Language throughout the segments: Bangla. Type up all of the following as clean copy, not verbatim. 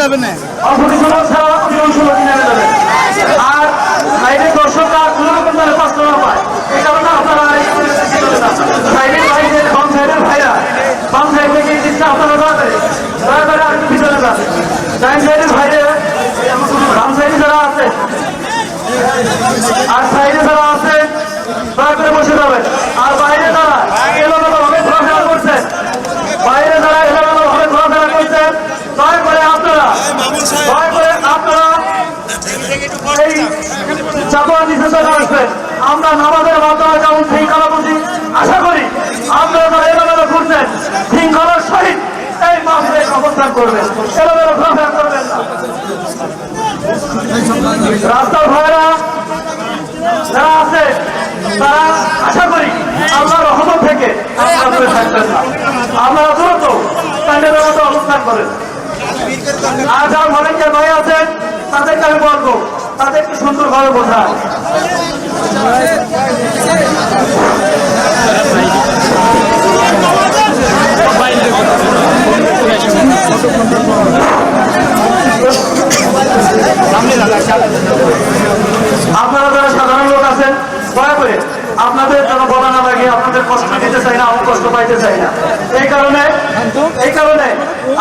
যাবেন না অপরিচালক ছাড়া আপনি অংশগ্রহণ নেমে যাবেন। আর বাইরের দর্শকরা কোনো রকম যেন কষ্ট না পায়, এই কারণে আপনারা সাইডের বাইরের বাম সাইডের ভাইরা বাম সাইড থেকে দিচ্ছে আপনারা দয়া করে আর একটু ভিতরে যান। ডাইন সাইডের ভাইরে বাম সাইডে যারা আছে আর সাইডে যারা আছে দয়া করে বসে যাবেন। আর বাইরে যারা এলোমেলোভাবে ঘোরাফেরা করছেন, বাইরে যারা এলোমেলোভাবে ঘোরাফেরা করছেন, দয়া করে আপনারা এই চাপা নিচে চলে আসবেন। আমরা নামাজের মাধ্যমে যেমন শৃঙ্খলা বুঝি, আশা করি আপনারা যারা এলোমেলো ঘুরছেন শৃঙ্খলার সহিত এই মাসে অবস্থান করবেন, এলোমেলো ঘোরাফেরা করবেন না। রাস্তার ভাইরা যারা আছে তারা আশা করি আল্লাহর রহমত থেকে আপনারা থাকবেন না, আপনারা দ্রুত প্যান্ডেলের মতো অবস্থান করেন। আর যারা ভলেন্টিয়ার ভাই আছেন তাদেরকে আমি বলবো তাদেরকে সুন্দরভাবে বোঝায়। আপনারা যারা সাধারণ লোক আছেন দয়া করে আপনাদের যেন বলা না লাগে, আপনাদের কষ্ট দিতে চাই না, আমার কষ্ট পাইতে চাই না। এই কারণে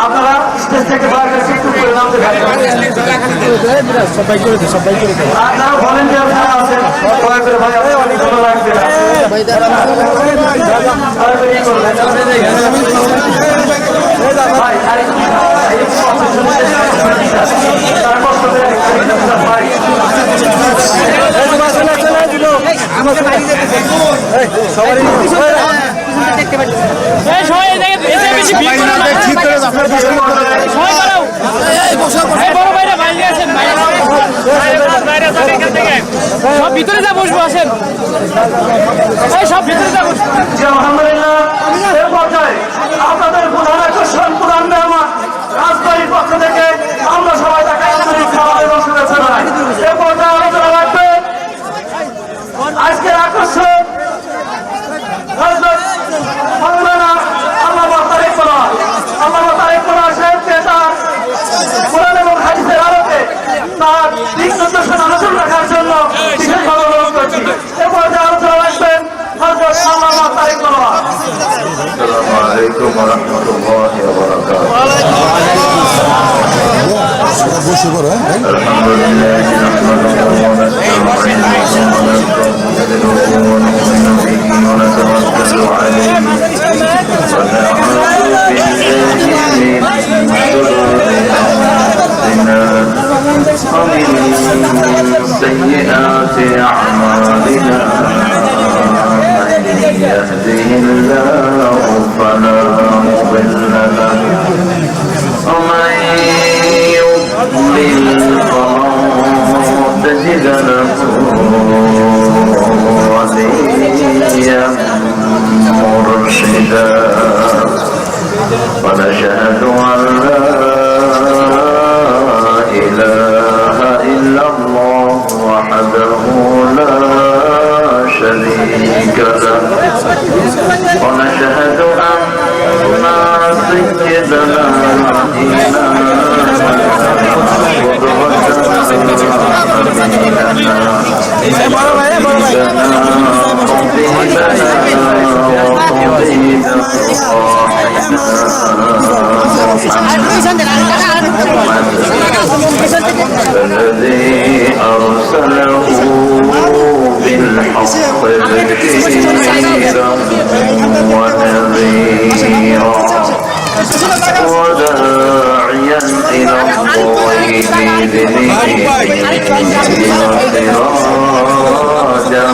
আপনারা স্টেজ থেকে দয়া করে একটু করে নামতে থাকবেন। আর যারা ভলেন্টিয়ার যারা আছেন দয়া করে ভাই আপনাদের ভালো লাগবে না, দয়া করে এই করবেন ভাই। তারা কষ্ট করে ভাই সব ভিতরে যা বসবো, আসেন সব ভিতরে যা বসবো। আলহামদুলিল্লাহ এর পর্যায়ে আপনাদের প্রধান আকর্ষণ প্রধান মেহমান রাজবাড়ির পক্ষ থেকে আমরা সবাই তাকে আন্তরিক খাবারের শুভেচ্ছা জানাই। এর পর্যায়ে আলোচনা রাখবে আজকের আকর্ষণ তার দিক নির্দেশন আলোচনা রাখার জন্য বিশেষভাবে অনুরোধ করছি। এ পর্যায়ে আলোচনা রাখবেন হযরত আল্লামা তারেক রহমান। আসসালামু আলাইকুম ওয়া রাহমাতুল্লাহি ওয়া বারাকাতুহু। আলহামদুলিল্লাহি নাহমাদুহু ওয়া নাস্তাঈনুহু ওয়া নাস্তাগফিরুহু ওয়া নু'মিनु বিহি ওয়া নাতাওয়াক্কালু আলাইহি ওয়া না'উযু বিল্লাহি মিন شرور أنفسنا ومن سيئات أعمالنا. من يهده الله فلا مضل له ومن يضلل فلن تجد له وليا مرشدا. ونشهد أن لا إله إلا الله وحده لا شريك له. ونشهد أن سيدنا الذي أرسله بالحق بشيرا ونذيرا وداعيا إلى الله بإذنه وسراجا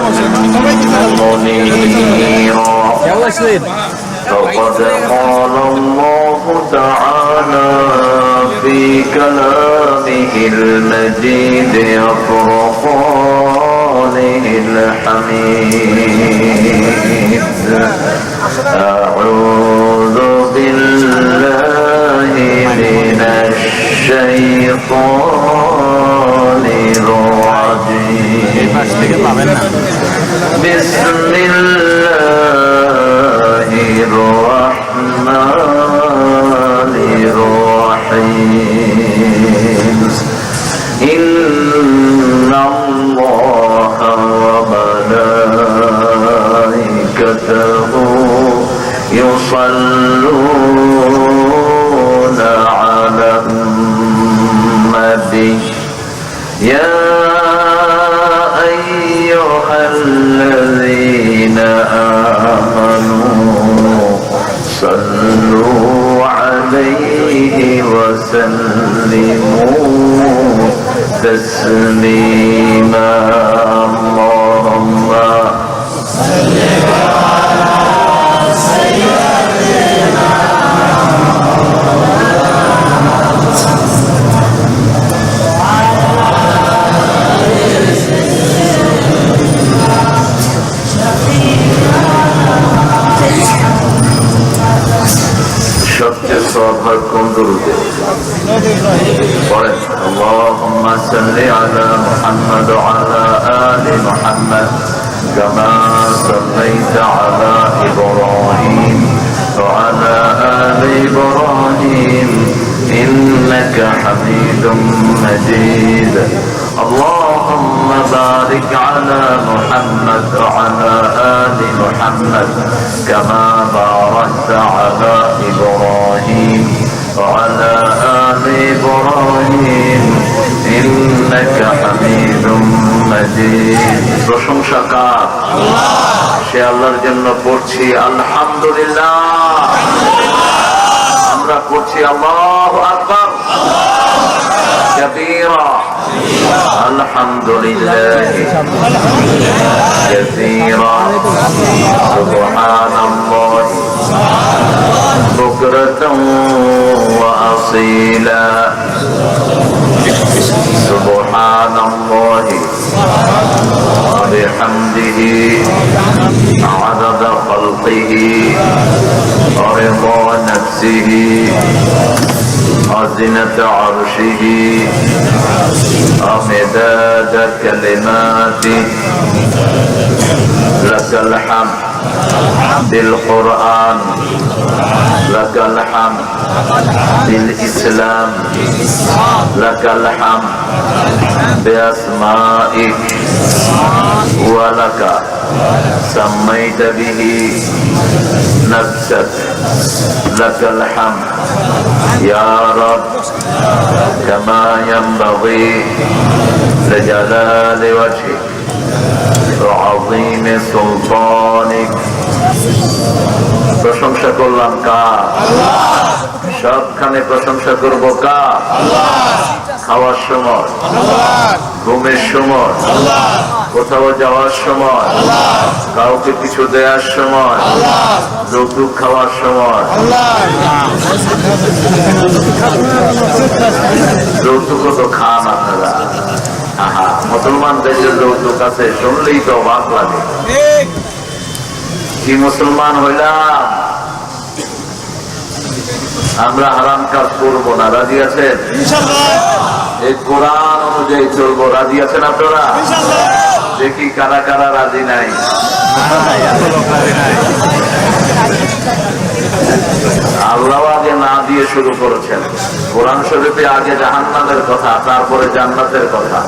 منيرا. فقد قال الله تعالى في كلامه المجيد وفرقانه الحميد. أعوذ بالله من الشيطان الرجيم. بسم الله الرحمن الرحيم. وسلموا تسليما اللهم সবচেয়ে সবার কোন দরুদে পড়েন আল্লাহুম্মা সাল্লি আলা মুহাম্মাদ ওয়া আলা আলি মুহাম্মাদ কামা সাল্লাইতা আলা ইব্রাহিম ওয়া আলা আলি ইব্রাহিম ইন্নাকা হামিদুম মাজিদ اللهم بارك على محمد وعلى آل محمد كما باركت على إبراهيم وعلى آل إبراهيم إنك حميد مجيد প্রশংসা কার সে আল্লাহর জন্য পড়ছি আলহামদুলিল্লাহ আমরা পড়ছি আল্লাহু আকবার كبيرا الحمد لله كثيرا سبحان الله بكرة وأصيلا سبحان الله وبحمده عدد خلقه ورضا نفسه وزنة عرشه ومداد كلماته لك الحمد بالقرآن لك الحمد بالإسلام لك الحمد بأسمائك ولك سميت به نفسك لك الحمد يا رب كما ينبغي لجلال وجهك وعظيم سلطانك প্রশংসা করলাম কার সবখানে প্রশংসা করব কার খাওয়ার সময় ঘুমের সময় কোথাও যাওয়ার সময় কাউকে কিছু দেওয়ার সময় যৌতুক খাওয়ার সময় যৌতুক তো খান আপনারা মুসলমান দেশের যৌতুক আছে শুনলেই তো অবাক লাগে কি মুসলমান হইলাম আমরা হারাম কাজ করবো না রাজি আছেন এই কোরআন অনুযায়ী চলবো রাজি আছেন আপনারা দেখি কারা কারা রাজি নাই আল্লাহ আগে না দিয়ে শুরু করেছেন কোরআন শরীফে আগে জাহান্নামের কথা তারপরে জান্নাতের কথা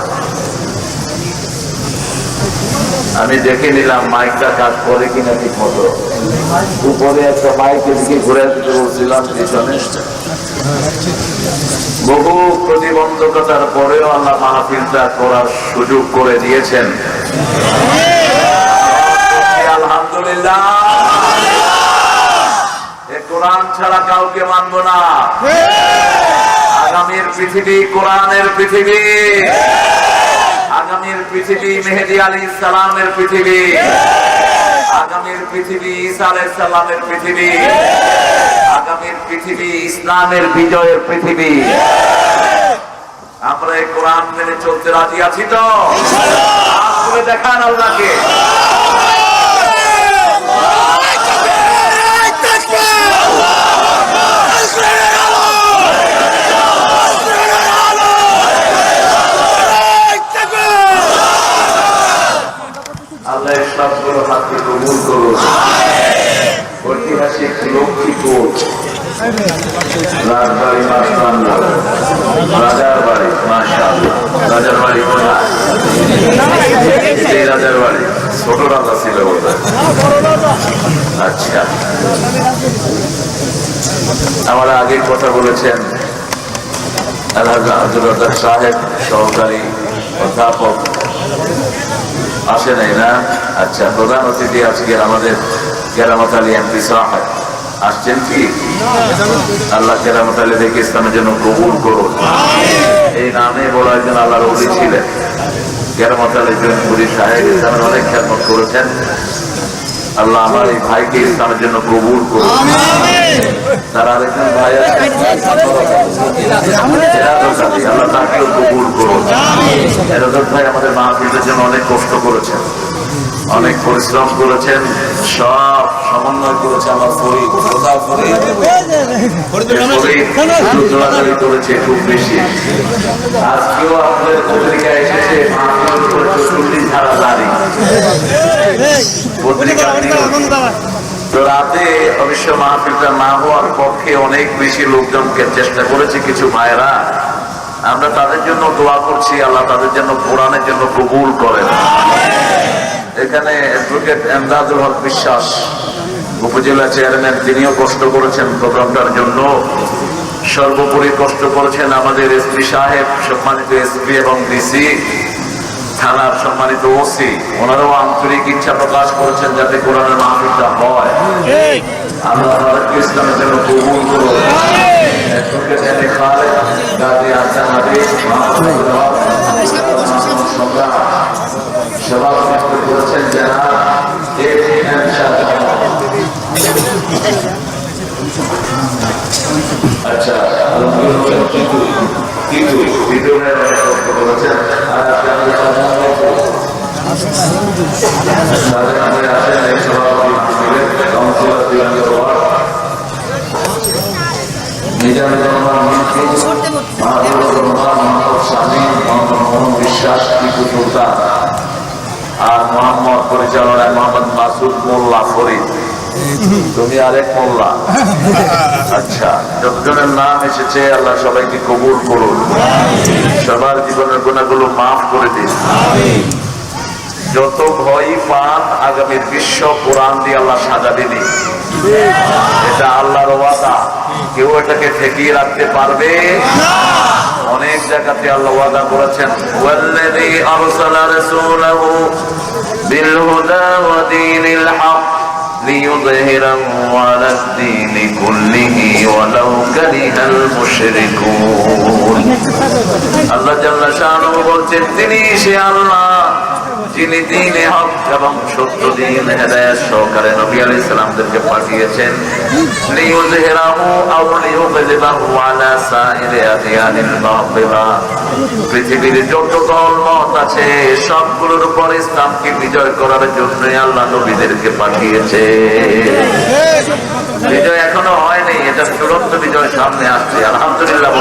আমি দেখে নিলাম মাইকটা কাজ করে কিনা ঠিক মতো উপরে একটা মাইকের দিকে ঘুরে দিতে বলছিলাম পিছনে বহু প্রতিবন্ধকতার পরেও আল্লাহ মাহফিলটা করার সুযোগ করে দিয়েছেন আলহামদুলিল্লাহ কোরআন ছাড়া কাউকে মানব না আগামীর পৃথিবী কোরআনের পৃথিবী আগামীর পৃথিবী মেহেদী আলাইহিস সালামের পৃথিবী আগামীর পৃথিবী ঈসা আলাইহিস সালামের পৃথিবী আগামীর পৃথিবী ইসলামের বিজয়ের পৃথিবী আমরা এই কোরআন মেনে চলতে রাজি আছি তো আসলে দেখান আল্লাহকে আল্লাহ সবগুলো হাতকে কবুল করুন ঐতিহাসিক লক্ষ্মীপুর রাজবাড়ি রাজার বাড়ি মাশাআল্লাহ রাজার বাড়ি কোথায় এই রাজার বাড়ি ছোট রাজা ছিল ওটা আচ্ছা আমার আগে কথা বলেছেন আলহাজ সাহেব সহকারী অধ্যাপক আসে নাই না আচ্ছা প্রধান অতিথি আজকে আমাদের কেরামত আলী এমপি সাহেব আসছেন কি? আল্লাহ কেরামত আলী দেখে ইসলামের জন্য কবুল করুন। এই নামে বড় একজন আল্লাহর ওলি ছিলেন কেরামত আলী জৈনপুরী সাহেব, ইসলামের অনেক খেদমত করেছেন। আল্লাহ আমার এই ভাইকে ইসলামের জন্য কবুল করুন। তার আরেকজন ভাই আছেন আল্লাহ তাকেও কবুল করুন। এরদত ভাই আমাদের মাহফিলের জন্য অনেক কষ্ট করেছেন, অনেক পরিশ্রম করেছেন, সব সমন্বয় করেছে। আমার ফরিদ দৌড়াদৌড়ি করেছে খুব বেশি। আজকেও আপনাদের পত্রিকা এসেছে মাহফিলের উপর ৪৪ ধারা জারি পত্রিকা। তো রাতে অবশ্য মাহফিলটা না হওয়ার পক্ষে অনেক বেশি লোকজনকে চেষ্টা করেছে কিছু ভাইরা। আমরা তাদের জন্য দোয়া করছি, আল্লাহ তাদের জন্য কোরআনের জন্য কবুল করেন। এখানে অ্যাডভোকেট এমদাদুল হক বিশ্বাস উপজেলা চেয়ারম্যান, তিনিও কষ্ট করেছেন প্রোগ্রামটার জন্য। সর্বোপরি কষ্ট করেছেন আমাদের এসপি সাহেব, সম্মানিত এসপি এবং ডিসি, থানার সম্মানিত ওসি, ওনারাও আন্তরিক ইচ্ছা প্রকাশ করেছেন যাতে কোরআনের মাহফিলটা হয়। আল্লাহ তাদেরকে ইসলামের জন্য কবুল করুন। Advocate M A Khaled, Gazi Ahsan Habib, সভাপতিত্ব করেছেন যারা আচ্ছা কিন্তু ভিতরে কষ্ট করেছেন। আর আছেন এই সভাপতি ছিলেন কাউন্সিলর দিগন্ত ওয়ার্ড নিজামুর রহমান মিন্টু, মাহবুবুর রহমান, মোহাম্মদ শামীম, মোহাম্মদ মোহন বিশ্বাস, টিপু সুলতান আর মোহাম্মদ পরিচালনায় মোহাম্মদ মাসুদ মোল্লা ফরিদ। তুমি আরেক মোল্লা। আচ্ছা, যতজনের নাম এসেছে আল্লাহ সবাইকে কবুল করুন, সবার জীবনের গুণাগুলো মাফ করে দিন। যত ভয় পান আগামীর বিশ্ব কোরআন দিয়ে আল্লাহ সাজাবেনি, এটা আল্লাহর ওয়াদা, কেউ এটাকে ঠেকিয়ে রাখতে পারবে না। অনেক জায়গাতে আল্লাহ ওয়াদা করেছেন, ওয়াল্লাযী আরসালা রাসূলাহু বিল হুদা ওয়া দীনিল হক লিইয়ুযহিরাহু আলাদ দীনি কুল্লিহি ওয়ালাউ কারিহাল মুশরিকুন। আল্লাহ জাল্লা শাআনুহু বলছেন, তিনি সে আল্লাহ যিনি দ্বীনে হক এবং সত্য দ্বীন হেদায়েত সহকারে নবী আলাইহিস সালামদেরকে পাঠিয়েছেন। লিইয়ুযহিরাহু আও লিইয়ুযলিবাহু আলা সাইরি আদিয়ানিল বাতিলা, পৃথিবীর যত দল মত আছে সবগুলোর উপর ইসলামকে বিজয় করার জন্য আল্লাহ নবীদেরকে পাঠিয়েছে। বিজয় এখনো হয়নি, এটা চূড়ান্ত বিজয় সামনে আসছে। আলহামদুলিল্লাহ।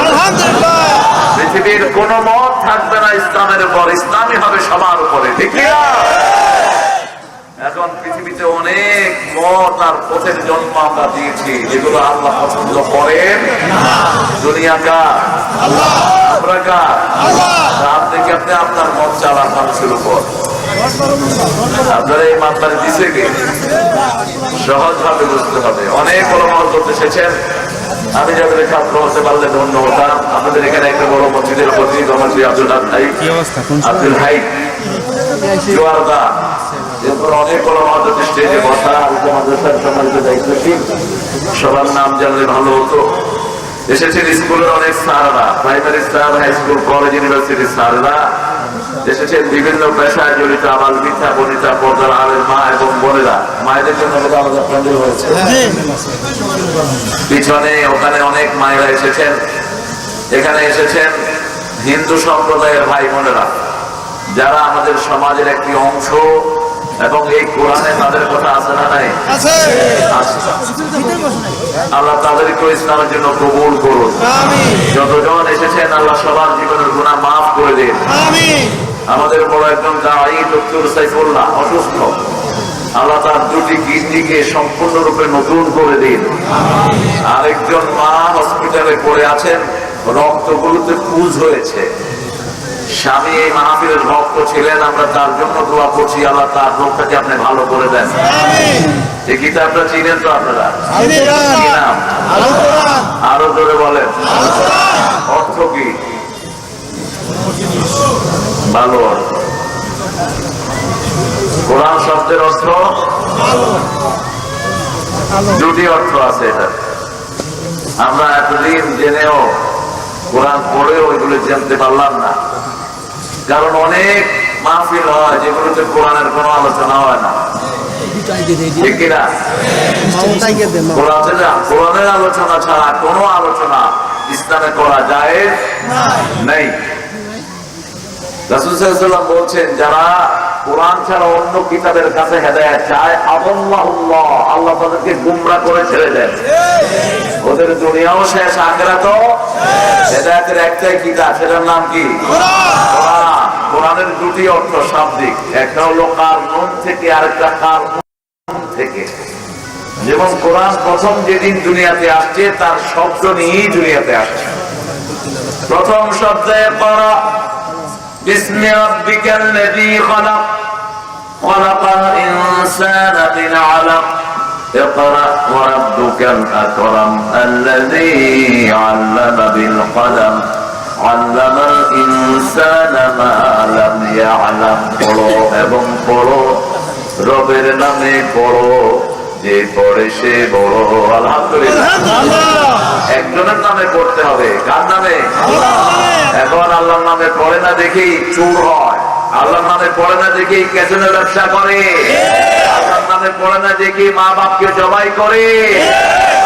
পৃথিবীর কোন মত থাকবে না ইসলামের উপর, ইসলামই হবে সবার উপরে, ঠিক না? এখন পৃথিবীতে অনেক মত আর পথের জন্ম আমরা দিয়েছি, যেগুলো আল্লাহ পছন্দ করেন। দুনিয়া কার? আমরা কার? আপনি কি আপনি আপনার মত চালান মানুষের উপর? আপনারা এই মাত্রায় দিছে কি? সহজ ভাবে বুঝতে হবে। অনেক বড় মত করতে এসেছেন, আমি যাদের ছাত্র হতে পারলে ধন্য হতাম। আপনাদের এখানে একটা বড় মসজিদের প্রতি আব্দুল হাই জোয়ারদা, এরপর অনেক বড় মহাজত স্টেজে বসা মাদ্রাসার সম্মানিত দায়িত্বশীল, সবার নাম জানলে ভালো হতো। এসেছেন স্কুলের অনেক স্যাররা, primary sir, high school, college, ইউনিভার্সিটির স্যাররা এসেছেন, বিভিন্ন পেশায় জড়িত আবাল মিথ্যা বনিতা পর্দার আলের মা এবং বোনেরা। মায়েদের জন্য আলাদা প্যান্ডেল হয়েছে পিছনে, ওখানে অনেক মায়েরা এসেছেন। এখানে এসেছেন হিন্দু সম্প্রদায়ের ভাই বোনেরা, যারা আমাদের সমাজের একটি অংশ, এবং এই কোরআনে তাদের কথা আছে না নাই? আল্লাহ তাদেরকে ইসলামের জন্য কবুল করুন। যতজন এসেছেন আল্লাহ সবার জীবনের গুনাহ মাফ করে দিন। আমাদের বড় একজন দাঈ ডক্টর সাইফুল্লাহ অসুস্থ, আল্লাহ তার দুটি কিডনিকে সম্পূর্ণরূপে নতুন করে দিন। আরেকজন মা হসপিটালে পড়ে আছেন, রক্তগুলোতে পুঁজ হয়েছে। স্বামী এই মাহফিলের ভক্ত ছিলেন, আমরা তার জন্য দোয়া করছি, আল্লাহ তার রোগটাকে আপনি ভালো করে দেন। এই কিতাবটা চিনেন তো আপনারা? কি নাম? আরো জোরে বলেন। অর্থ কি? ভালো অর্থ। কোরআন শব্দের অর্থ দুটি অর্থ আছে এটা। আমরা এতদিন জেনেও কোরআন পড়েও এগুলো জানতে পারলাম না, কারণ অনেক মাহফিল হয় যেগুলোতে কোরআনের কোনো আলোচনা হয় না, ঠিক কিনা? কোরআনের আলোচনা ছাড়া কোনো আলোচনা ইসলামে করা যায় নেই। রাসূল সাল্লাল্লাহু আলাইহি ওয়াসাল্লাম বলছেন, যারা কোরআন ছাড়া অন্য কিতাবের কাছে হেদায়েত চায়, আল্লাহ আল্লাহ তাদেরকে গুমরাহ করে ছেড়ে দেন। ওদের দুনিয়াও শেষ, আখিরাতও। হেদায়েতের একটাই কিতাব, সেটার নাম কি? কোরআন। কোরআনের দুটি অর্থ শাব্দিক, একটা হলো কারনুন থেকে, আরেকটা কারনুন থেকে। যেমন কোরআন প্রথম যেদিন দুনিয়াতে আসছে তার শব্দ নিয়েই দুনিয়াতে আসছে। প্রথম শব্দে পড়া بسم ربك الذي خلق خلق الإنسان من علق اقرأ وربك الأكرم الذي علم بالقلم علم الإنسان ما لم يعلم পড়ো এবং পড়ো রবের নামে পড়ো, যে পড়ে সে বড়। আলহামদুলিল্লাহ। একজনের নামে পড়তে হবে, কার নামে? এখন আল্লাহর নামে পড়ে না দেখেই চোর হয়, আল্লাহর নামে পড়ে না দেখেই কেজনের ব্যবসা করে, আল্লাহর নামে পড়ে না দেখেই মা বাপকে জবাই করে,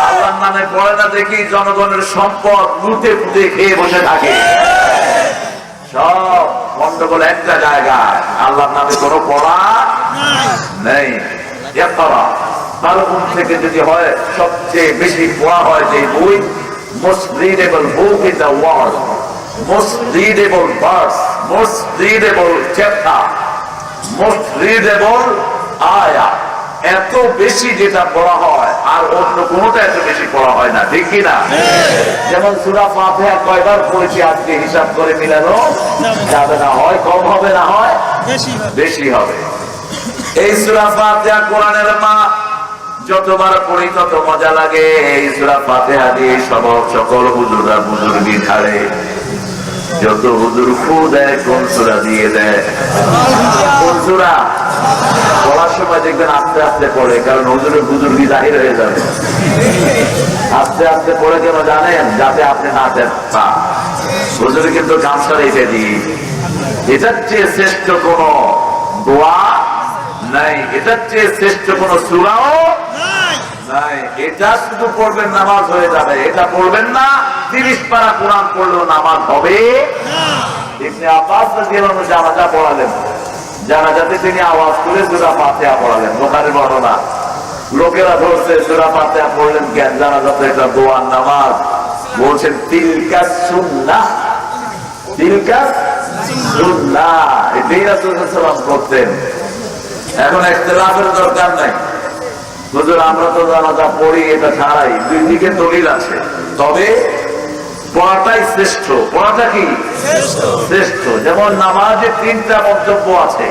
আল্লাহর নামে পড়ে না দেখেই জনগণের সম্পদ লুটে ফুটে খেয়ে বসে থাকে। সব গন্ডগোল একটা জায়গায়, আল্লাহর নামে কোনো পড়া নেই। কারণ থেকে যদি হয় সবচেয়ে বেশি পড়া হয় যে বই, most readable book in the world, most readable verse, most readable chapter, most readable ayah, এত বেশি যেটা পড়া হয় আর অন্য কোনোটা এত বেশি পড়া হয় না, ঠিক কিনা? যেমন সূরা ফাতিহা কয়বার পড়েছি আজকে হিসাব করে মিলানো যাবে না, হয় কম হবে না হয় বেশি হবে। এই সূরা ফাতিহা কোরআনের মা, যতবার পড়ি তত মজা লাগে। এই সূরা ফাতিহা দিয়ে সকল হুজুররা বুজুর্গি ছাড়ে, যত হুজুর ফু দেয় কোন সূরা দিয়ে দেয়, কোন সূরা পড়ার সময় দেখবেন আস্তে আস্তে পড়ে, কারণ হুজুরের বুজুর্গি জাহির হয়ে যাবে। আস্তে আস্তে পড়ে কেন জানেন? যাতে আপনি না দেন। হুজুরে কিন্তু গামছা রেখে দিই, এটার চেয়ে শ্রেষ্ঠ কোন দোয়া নাই, এটার চেয়ে শ্রেষ্ঠ কোন সূরাও নাই। এটা শুধু পড়বেন নামাজ হয়ে যাবে, এটা পড়বেন না 30 পারা কোরআন পড়লেও নামাজ হবে না। ইবনে আব্বাস রাদিয়াল্লাহু আনহু জানাজা পড়ালেন, জানাজাতে তিনি আওয়াজ করে সূরা ফাতিহা পড়ালেন। বুখারীর বর্ণনা। লোকেরা বলছে সূরা ফাতিহা পড়লেন কেন? জানাজাতে এটা দোয়ার নামাজ। বলছেন তিলকা সুন্নাহ, তিলকা সুন্নাহ, এটাই রাসূল সাল্লাল্লাহু আলাইহি ওয়াসাল্লাম করতেন। এখন ইখতিলাফের দরকার নাই। হুজুর আমরা তো জানাজা পড়ি, এটা ছাড়াই দুই দিকে দলিল আছে, তবে পড়াটাই শ্রেষ্ঠ। পড়াটা কি শ্রেষ্ঠ? যেমন নামাজে 3টা মন্তব্য আছে,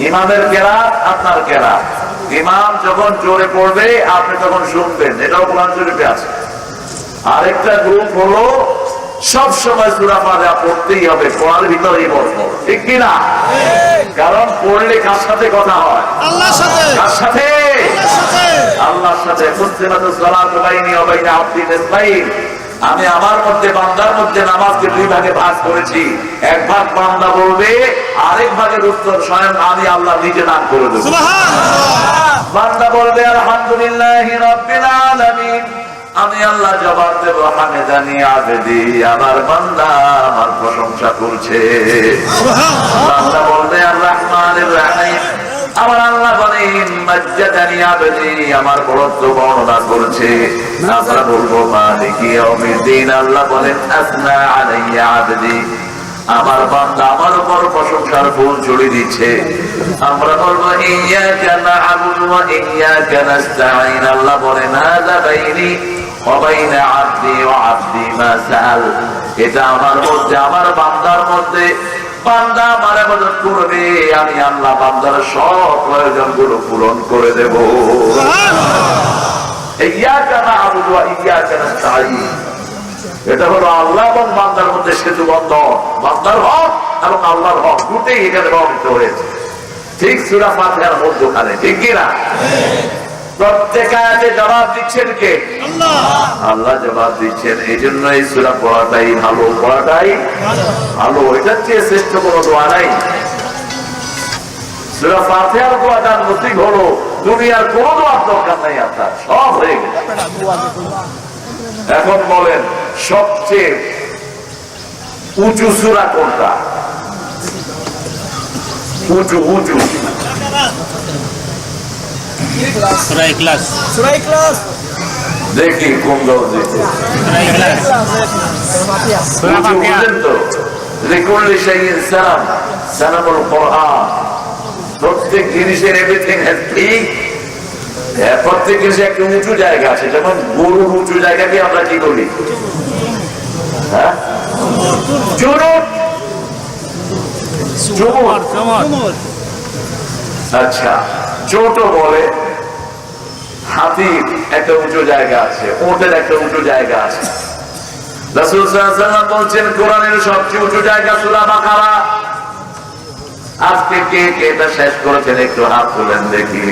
ইমামের কেরাত, আপনার কেরাত। ইমাম যখন জোরে পড়বে আপনি তখন শুনবেন, এটাও কোরআন শরীফে আছে। আরেকটা গ্রুপ হলো সব সময় সূরা ফাতিহা পড়তেই হবে, পড়ার ভিতরেই বসবো, ঠিক কিনা? কারণ পড়লে কার সাথে কথা হয়? আল্লাহর সাথে। কার সাথে? আল্লাহর সাথে। মুসলিমাতুস সালাতু বাইনি ওয়া বাইনা আবদি নিসফাইন, আমি আমার মধ্যে বান্দার মধ্যে নামাজকে 2 ভাগে ভাগ করেছি। এক ভাগ বান্দা বলবে, আরেক ভাগের উত্তর স্বয়ং আমি আল্লাহ নিজে দান করে দেব। সুবহানাল্লাহ। বান্দা বলবে আলহামদুলিল্লাহি রাব্বিল আলামিন, আমি আল্লাহ জবাব দেব হামেদানি আবেদি, আমার বান্দা আমার প্রশংসা করছে। বান্দা বলবে আর রহমানির রহিম, আমার আল্লাহ বলেন মাজ্জাদানি আবেদি, আমার বড়ত্ব বর্ণনা করছে। আমরা বলবো মালিকি ইয়াউমিদ্দিন, আল্লাহ বলেন আসনা আলাইয়া আবেদি, আমার বান্দা আমার উপর প্রশংসার ফুল ছড়িয়ে দিচ্ছে। আমরা বলবো ইয়্যাকা না'বুদু ওয়া ইয়্যাকা নাস্তাঈন, আল্লাহ বলেন হাযা বাইনি ওয়া বাইনা আবদি ওয়া আবদি মা সাআল, এটা আমার মধ্যে আমার বান্দার মধ্যে, বান্দা আমার ইবাদত করবে, আমি আল্লাহ বান্দার সব প্রয়োজনগুলো পূরণ করে দেব। সুবহানাল্লাহ। ইয়্যাকা না'বুদু ওয়া ইয়্যাকা নাস্তাঈন, এটা হলো আল্লাহ এবং বান্দার মধ্যে সেতু বন্ধন, বান্দার হক এবং আল্লাহর হক দুটোই এখানে ব্যবহৃত হয়েছে, ঠিক সূরা ফাতিহার মধ্যখানে, ঠিক কিনা? প্রত্যেক আয়াতে জবাব দিচ্ছেন কে? আল্লাহ জবাব দিচ্ছেন। এই জন্য এই সূরা পড়াটাই ভালো, পড়াটাই ভালো। এটার চেয়ে শ্রেষ্ঠ কোনো দোয়া নাই। সূরা ফাতিহার দোয়াটা নসিব হলো, দুনিয়ার কোনো দোয়ার দরকার নাই আপনার, সব হয়ে গেছে। এখন বলেন সবচেয়ে উঁচু সূরা কোনটা? উঁচু উঁচু দেখি কোন দল দিতে বুঝলেন তো? লিকুল্লি শাইইন সালাম, সালামুল কোরআন। প্রত্যেক জিনিসের এভরিথিং হ্যাজ ঠিক। প্রত্যেক জিনিসে একটা উঁচু জায়গা আছে। যেমন গরুর উঁচু জায়গাকে আমরা কি করি? হ্যাঁ, চুরুট। আচ্ছা, চোট বলে। হাতির একটা উঁচু জায়গা আছে, ওটের একটা উঁচু জায়গা আছে। রাসূল সাল্লাল্লাহু আলাইহি ওয়াসাল্লাম বলছেন কোরআনের সবচেয়ে উঁচু জায়গা সূরা বাকারা। আজকে কে কে এটা শেষ করেছেন একটু হাত তুলেন দেখি।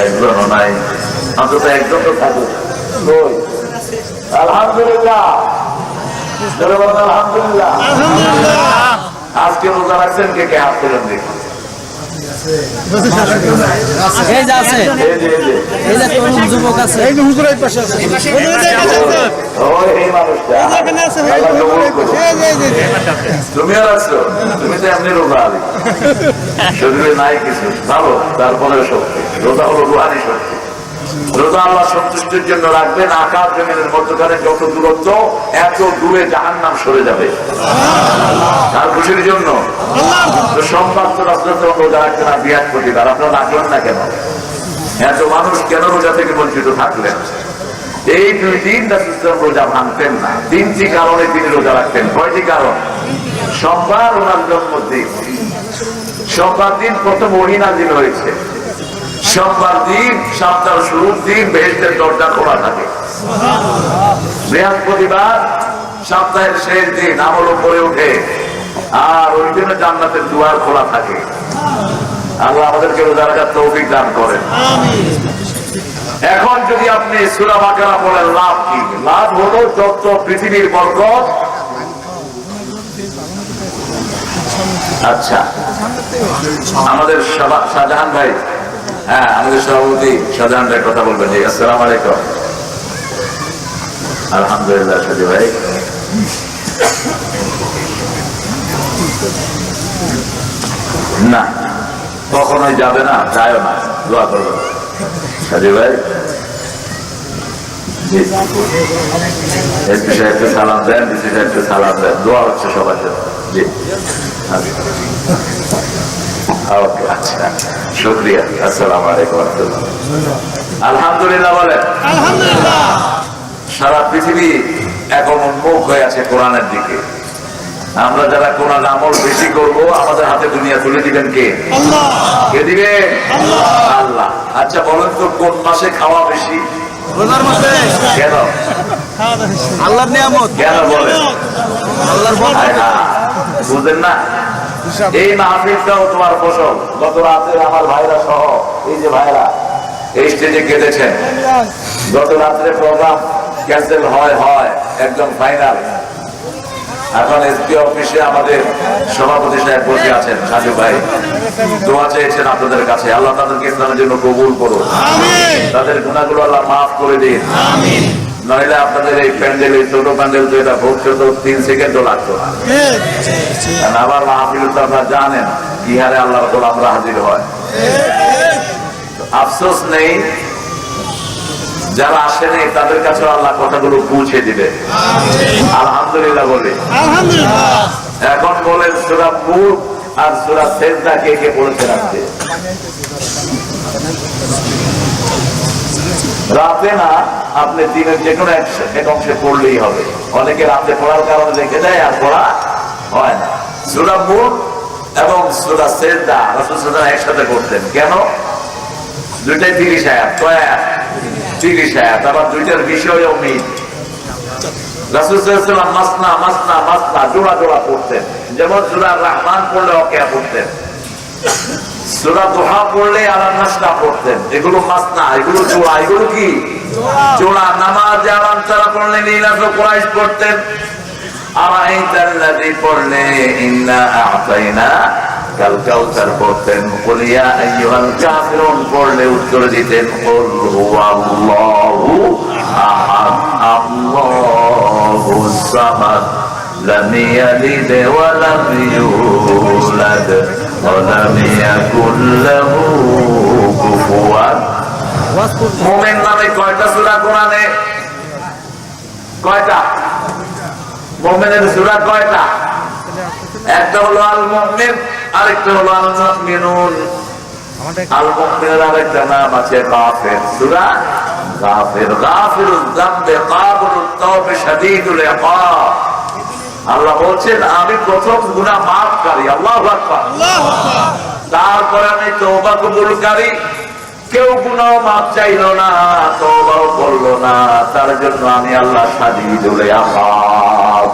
একজনও নাই, অন্তত একজন তো থাকুক। আলহামদুলিল্লাহ, আলহামদুলিল্লাহ। আজকে রোজা রাখছেন কে কে হাত তুলেন দেখি। তুমিও রাখছো, তুমি তো এমনি রোজা আলি, শরীরে নাই কিছু, ভালো। তারপরে শক্তি, রোজা হলো রুহানি শক্তি। রোজা আল্লাহ সন্তুষ্টির জন্য রাখবেন। আকাশ জমিনের মধ্যখানে যত দূরত্ব, এত দূরে জাহান্নাম সরে যাবে। তার খুশির জন্য সোমবার তো রাস্তাতে রোজা রাখতেন না, বৃহস্পতিবার আপনারা রাখলেন না কেন? এত মানুষ কেন রোজা থেকে বঞ্চিত থাকলেন? এই 2 দিন রাসূল রোজা ভাঙতেন না। 3টি কারণে তিনি রোজা রাখতেন। 6টি কারণ। সোমবার ওনার জন্মদিন, সোমবার দিন প্রথম ওহী নাযিল হয়েছে। সোমবার দিন সপ্তাহের শুরুর দিন, বেহেশতের দরজা খোলা থাকে। বৃহস্পতিবার সপ্তাহের শেষ দিন, আমল উপরে ওঠে, আর ওই জন্য জান্নাতের দুয়ার খোলা থাকে। আল্লাহ আমাদেরকে রোজা রাখার তৌফিক দান করেন। এখন যদি আপনি সূরা বাকারা পড়েন, লাভ কি? লাভ হলো যত পৃথিবীর বরকত। আচ্ছা, আমাদের শাহজাহান ভাই, হ্যাঁ আমাদের সভাপতি শাহজাহান ভাই কথা বলবেন। জি, আসসালামু আলাইকুম। আলহামদুলিল্লাহ সাজি ভাই। না, কখনোই যাবে না, যায়ও না, দোয়া করবেন সাজি ভাই। এসপি সাহেবকে সালাম দেন, ডিসি সাহেবকে সালাম দেন, দোয়া হচ্ছে সবার জন্য। জি, ওকে, আচ্ছা, শুকরিয়া। আসসালামু আলাইকুম। আলহামদুলিল্লাহ বলেন। আলহামদুলিল্লাহ। সারা পৃথিবী এখন উন্মুখ হয়ে আছে কোরআনের দিকে। আমরা যারা কোরআন আমল বেশি করব, আমাদের হাতে দুনিয়া তুলে দিবেন কে? আল্লাহ। কে দিবেন? আল্লাহ। আচ্ছা বলেন তো, কোন মাসে খাওয়া বেশি? রোজার মাসে। কেন? আল্লাহর নিয়ামত। কেন বলেন? আল্লাহর বরকত। বুঝেন না? এই মাহফিলটাও তোমার ফসল। গত রাতে আমার ভাইরা সহ এই যে ভাইরা এই স্টেজে কেঁদেছেন। গত রাত্রে প্রোগ্রাম ক্যান্সেল হয় একদম ফাইনাল। এখন এসপি অফিসে আমাদের সভাপতি সাহেব বসে আছেন, সাজু ভাই দোয়া চেয়েছেন আপনাদের কাছে। আল্লাহ তাদেরকে ইসলামের জন্য কবুল করুন, তাদের গুনাহগুলো আল্লাহ মাফ করে দিন। নইলে আপনাদের এই প্যান্ডেল, এই ছোট প্যান্ডেল তো এটা ভোগ তো 3 সেকেন্ডও লাগতো না। কারণ আবার মাহফিল তো আপনারা জানেন কি হারে আল্লাহর গোলামরা হাজির হয়। আফসোস নেই, যারা আসেনি তাদের কাছে আল্লাহ কথাগুলো পৌঁছে দিবে। আলহামদুলিল্লাহ বলে। এখন বলেন সূরা মুলক আর সূরা সেজদা কে কে পড়েছেন আজকে? রাতে না, আপনি দিনের যে কোনো এক অংশে পড়লেই হবে। অনেকে রাতে পড়ার কারণে রেখে দেয় আর পড়া হয় না। সূরা মুলক এবং সূরা সেজদা রাসূল সাল্লাল্লাহু আলাইহি ওয়াসাল্লাম একসাথে করতেন। কেন? দুইটাই 30 আয়াত। কয় আয়াত? 30 আয়াত। আবার দুইটার বিষয়ও মিল। রাসূল সাল্লাল্লাহু আলাইহি ওয়াসাল্লাম মাসনা জোড়া জোড়া পড়তেন। যেমন সূরা রহমান পড়লে ওকিয়া পড়তেন, সূরা দুহা পড়লে আলান্নাসটা পড়তেন। এগুলো মাসনা, এগুলো জোড়া। এগুলো কি জোড়া? নামাজে আলান্তারা পড়লে ইলাফে কুরাইশ পড়তেন। আরাইতাল্লাযী পড়লে ইন্না আ'তাইনা কাল কাউসার পড়তেন। কুল ইয়া আইয়ুহাল কাফিরুন পড়লে উত্তর দিতেন কুল হুয়াল্লাহু আহাদ আল্লাহুস সামাদ লাম ইয়ালিদ ওয়া লাম ইউলাদ ওয়া লাম ইয়াকুল লাহু কুফুয়ান। মুমিন নামে কয়টা সূরা কোরআনে? কয়টা? মুমিনের সূরা কয়টা? একটা হলো আল মুমিন, আরেকটা হলো আল মুমিনুন। আল মুমিনের আরেকটা নাম আছে কাফির। সূরা কাফির। গাফিরুয যামবি কাবিলুত তাওবা শাদীদুল ইকাব। আল্লাহ বলছেন আমি প্রথম গুনাহ মাফকারী। আল্লাহু আকবার। আল্লাহু আকবার। তারপরে আমি তওবা কবুলকারী। কেউ গুনাহ মাফ চাইলো না, তওবাও করলো না, তার জন্য আমি আল্লাহ শাদীদুল ইকাব।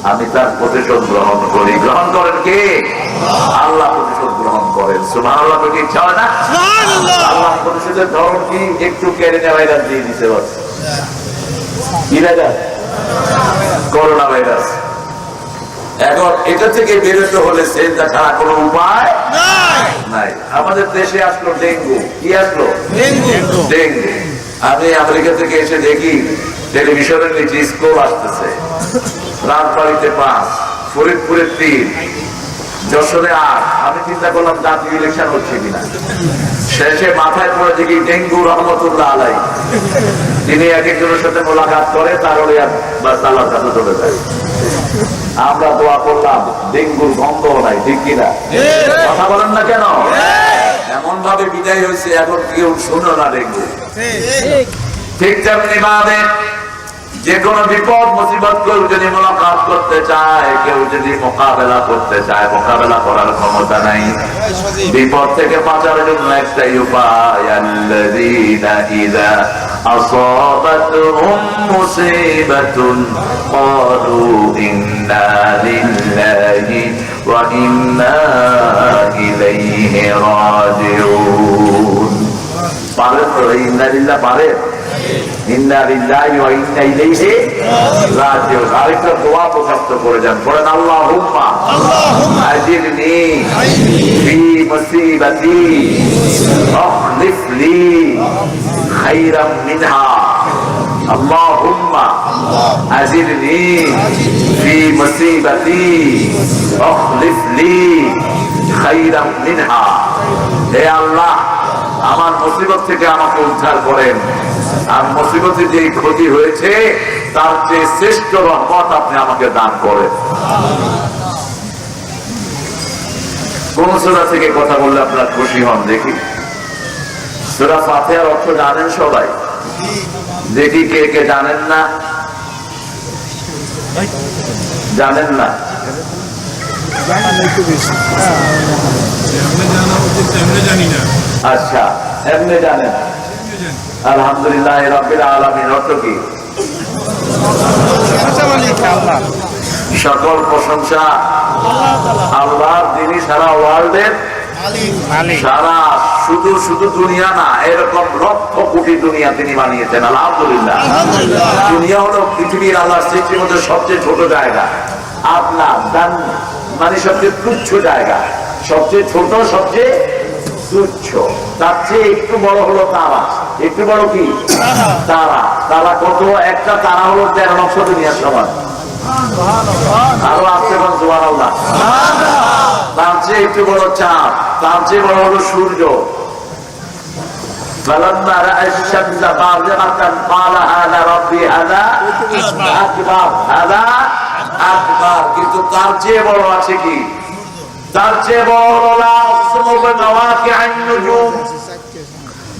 আমি তার প্রতিশোধ গ্রহণ করি। গ্রহণ করেন কে? আল্লাহ প্রতিশোধ গ্রহণ করেন। সুবহানাল্লাহ। কি ইচ্ছা হয় না? আল্লাহ প্রতিশোধের ধরন কি? একটু কেরিনা ভাইরাস দিয়ে দিতে পারছে। কি ভাইরাস? Corona virus. এখন এটা থেকে বেরোতে হলে সেটা ছাড়া কোনো উপায় নাই। আমাদের দেশে আসলো ডেঙ্গু। কি আসলো? ডেঙ্গু। আমি আমেরিকা থেকে এসে দেখি টেলিভিশনের নিচে স্কুল আসতেছে। রাজবাড়িতে 5, ফরিদপুরে 3, যশোরে 8। আমি চিন্তা করলাম জাতীয় ইলেকশন হচ্ছে কিনা। শেষে মাথায় পড়ে দেখি ডেঙ্গু রহমতুল্লাহ আলাই। তিনি এক একজনের সাথে মোলাকাত করে, তারপরে আল্লাহর কাছে চলে যায়। আমরা দোয়া করলাম, ডেঙ্গুর গন্ধ নাই। ঠিক কিনা? কথা বলেন না কেন? এমন ভাবে বিদায় হয়েছে, এখন কেউ শুনো না ডেঙ্গু। ঠিক তেমনি ভাবে যে কোনো বিপদ মুসিবত কেউ যদি মোলাকাত করতে চায়, কেউ যদি মোকাবেলা করতে চায়, মোকাবেলা করার ক্ষমতা নাই। বিপদ থেকে বাঁচার জন্য একটাই উপায়, আল্লাযীনা ইযা আসাবাতহুম মুসিবাতুন ক্বালু ইন্না লিল্লাহি ওয়া ইন্না ইলাইহি রাজিউন। পারেন তো? ইন্না লিল্লাহ পারেন? ইন্না লিল্লাহি ওয়া ইন্না ইলাইহি রাজিউন। আরেকটা দোয়া প্রকাশ করে যান, বলেন আল্লাহুম্মা আজিরনি ফি মুসিবাতি আখলিফ লি খায়রাম মিনহা। আল্লাহুম্মা আজিরনি ফি মুসিবাতি আখলিফ লি খায়রাম মিনহা। হে আল্লাহ, আমার মুসিবত থেকে আমাকে উদ্ধার করেন, আর মুসিবতে যে ক্ষতি হয়েছে তার যে শ্রেষ্ঠ রহমত আপনি আমাকে দান করেন। কোন সূরা থেকে কথা বললে আপনারা খুশি হন দেখি? সূরা ফাতিহার অর্থ জানেন সবাই? দেখি কে কে জানেন না? জানেন না? আচ্ছা, এমনি জানেন? আলহামদুলিল্লাহ রাব্বিল আলামিন অর্থ কি? সকল প্রশংসা আল্লাহর, যিনি সারা ওয়ার্ল্ডের সারা শুধু শুধু দুনিয়া না, এরকম লক্ষ কোটি দুনিয়া তিনি বানিয়েছেন। আলহামদুলিল্লাহ। দুনিয়া হলো পৃথিবীর আল্লাহর সৃষ্টির মধ্যে সবচেয়ে ছোট জায়গা। আপনার মানে সবচেয়ে তুচ্ছ জায়গা, সবচেয়ে ছোট, সবচেয়ে তুচ্ছ। তার চেয়ে একটু বড় হলো তারা। একটু বড় কি? তারা। তারা কত? একটা তারা হলো 13 লক্ষ দুনিয়ার সমান। আরো আসতে পারেন সুবহানাল্লাহ। তার চেয়ে একটু বড় চাঁদ, তার চেয়ে বড় হলো সূর্য। فلما رأى الشمس بازغة قال هذا ربي هذا أكبر هذا أكبر। কিন্তু তার চেয়ে বড় আছে কি? তার চেয়ে বড় হলো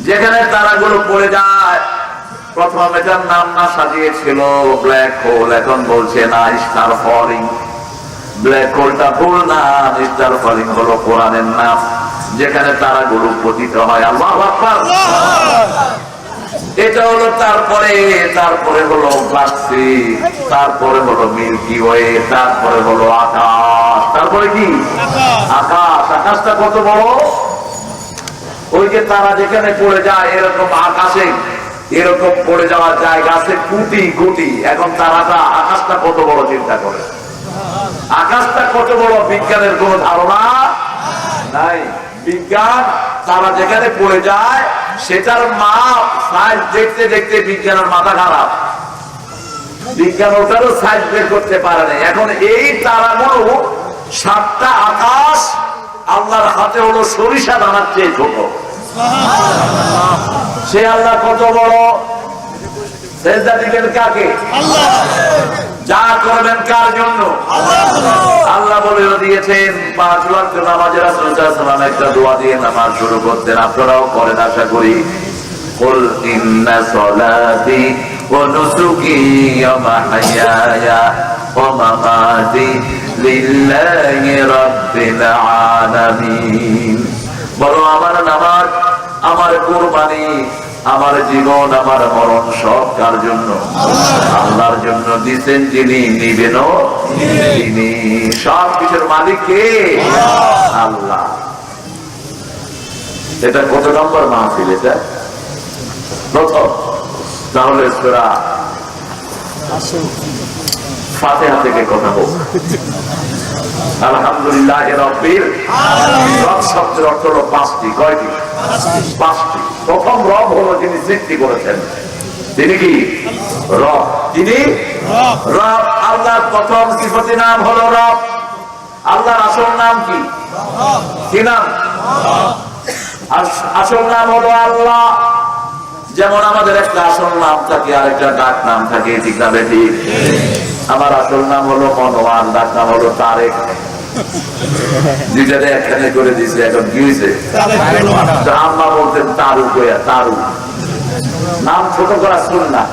যেখানে তারাগুলো পড়ে যায়। প্রথম এটার নাম না সাজিয়েছিল ব্ল্যাক হোল, এখন বলছে না স্টার ফলিং। ব্ল্যাক হোলটা ভুল না, স্টার ফলিং হলো কোরআনের নাম, যেখানে তারাগুলো পতিত হয়। আল্লাহু আকবার। এটা হলো তারপরে হলো গ্যালাক্সি, তারপরে হলো মিল্কি ওয়ে, তারপরে হলো আকাশ। তারপরে কি? আকাশ। আকাশটা কত বড়? ওই যে তারা যেখানে পড়ে যায় এরকম আকাশে এরকম পড়ে যাওয়ার জায়গা আছে কোটি কোটি। এখন তারাটা আকাশটা কত বড় চিন্তা করে, আকাশটা কত বড় বিজ্ঞানের কোন ধারণা নাই। বিজ্ঞান তারা যেখানে পড়ে যায় সেটার মাপ সাইজ দেখতে দেখতে বিজ্ঞানের মাথা খারাপ, বিজ্ঞান ওটারও সাইজ বের করতে পারে না। এখন এই তারাগুলো 7টা আকাশ আল্লাহর হাতে হলো সরিষা দানার চেয়ে ছোট। সে আল্লাহ কত বড়, সেজদা দিবেন কাকে? যা করবেন কার জন্য? আল্লাহ বলে দিয়েছেন 5 ওয়াক্ত নামাজের রাসূল সাল্লাল্লাহু আলাইহি ওয়াসাল্লাম একটা দোয়া দিয়ে নামাজ শুরু করতেন, আপনারাও করেন আশা করি। কুল ইন্না সলাতি ওয়া নুসুকি ওয়া মাহইয়ায়া ওয়া মামাতি লিল্লাহি রাব্বিল আলামিন। বলো আমার নামাজ, আমার কুরবানি, আমার জীবন, আমার মরণ সব কার জন্য? আল্লাহর জন্য দিচ্ছেন যিনি, নিবেনও তিনি। সব কিছুর মালিক কে? আল্লাহ। এটা কত নম্বর মাহফিল? এটা প্রথম। তাহলে সূরা ফাতিহা থেকে কথা বল। আলহামদুলিল্লাহ রাব্বিল আলামিন। রব শব্দের অর্থ হলো 5টি। কয়টি? 5টি। প্রথম রব হলো যিনি সৃষ্টি করেছেন, তিনি কি? রব। তিনি রব। আল্লাহর প্রথম সিফাতি নাম হলো রব। আল্লাহর আসল নাম কি? কি নাম? আসল নাম হলো আল্লাহ। যেমন আমাদের একটা আসল নাম থাকে আর একটা ডাক নাম থাকে, ঠিক না বেঠিক? আমার আসল নাম হলো মনোয়ার, ডাক নাম হলো তারেক। দুইটাতে একখানে করে দিয়েছে। এখন কি হয়েছে? আম্মা বলতেন তারু কয়া, তারু। নাম ছোট করা সুন্নাহ।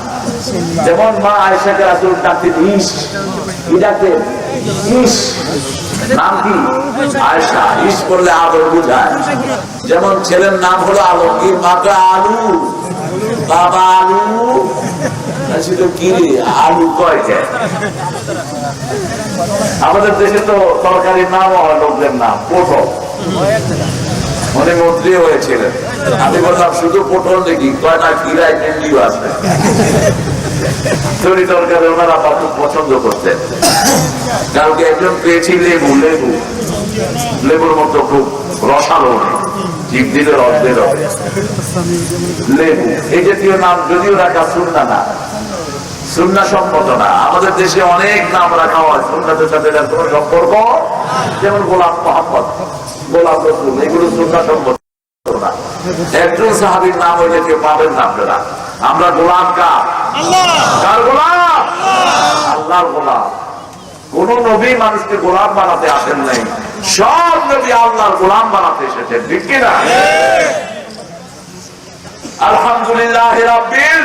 যেমন মা আয়েশাকে রাসূল ডাকতেন ইস, কি ডাকতেন? ইস। নাম কি? আয়েশা। ইস করলে আদর বুঝায়। যেমন ছেলের নাম হলো আলমগীর, মাকে আলু, বাবা আলু। কি আলু কয়? আমাদের দেশে তো তরকারির নামও হয় লোকদের নাম। পটল, উনি মন্ত্রী হয়েছিলেন। আমি বললাম শুধু পটল দেখি, কয় না কিরায় ভেন্ডিও আছে। তরি তরকারি ওনারা খুব পছন্দ করতেন। কালকে একজন পেয়েছি লেবু, লেবু, লেবুর মতো খুব রসালো, জীব দিলে রস বের হবে। লেবু এই জাতীয় নাম যদিও রাখা সুন্নাহ না, সুন্নাহ সম্মত না। আমাদের দেশে অনেক নাম রাখা হয় সুন্নাতের সাথে যার কোনো সম্পর্ক, যেমন গোলাম মোহাম্মদ, গোলাম রসুল, এগুলো সুন্নাহ সম্মত না। একজন সাহাবীর নাম ওই জাতীয় পাবেন না আপনারা। আমরা গোলাম কার? কার গোলাম? আল্লাহর গোলাম। কোন নবী মানুষকে গোলাম বানাতে আসেন নাই, সব নবী আল্লাহর গোলাম বানাতে এসেছেন, ঠিক কিনা? আলহামদুলিল্লাহ রাব্বিল আলামিন।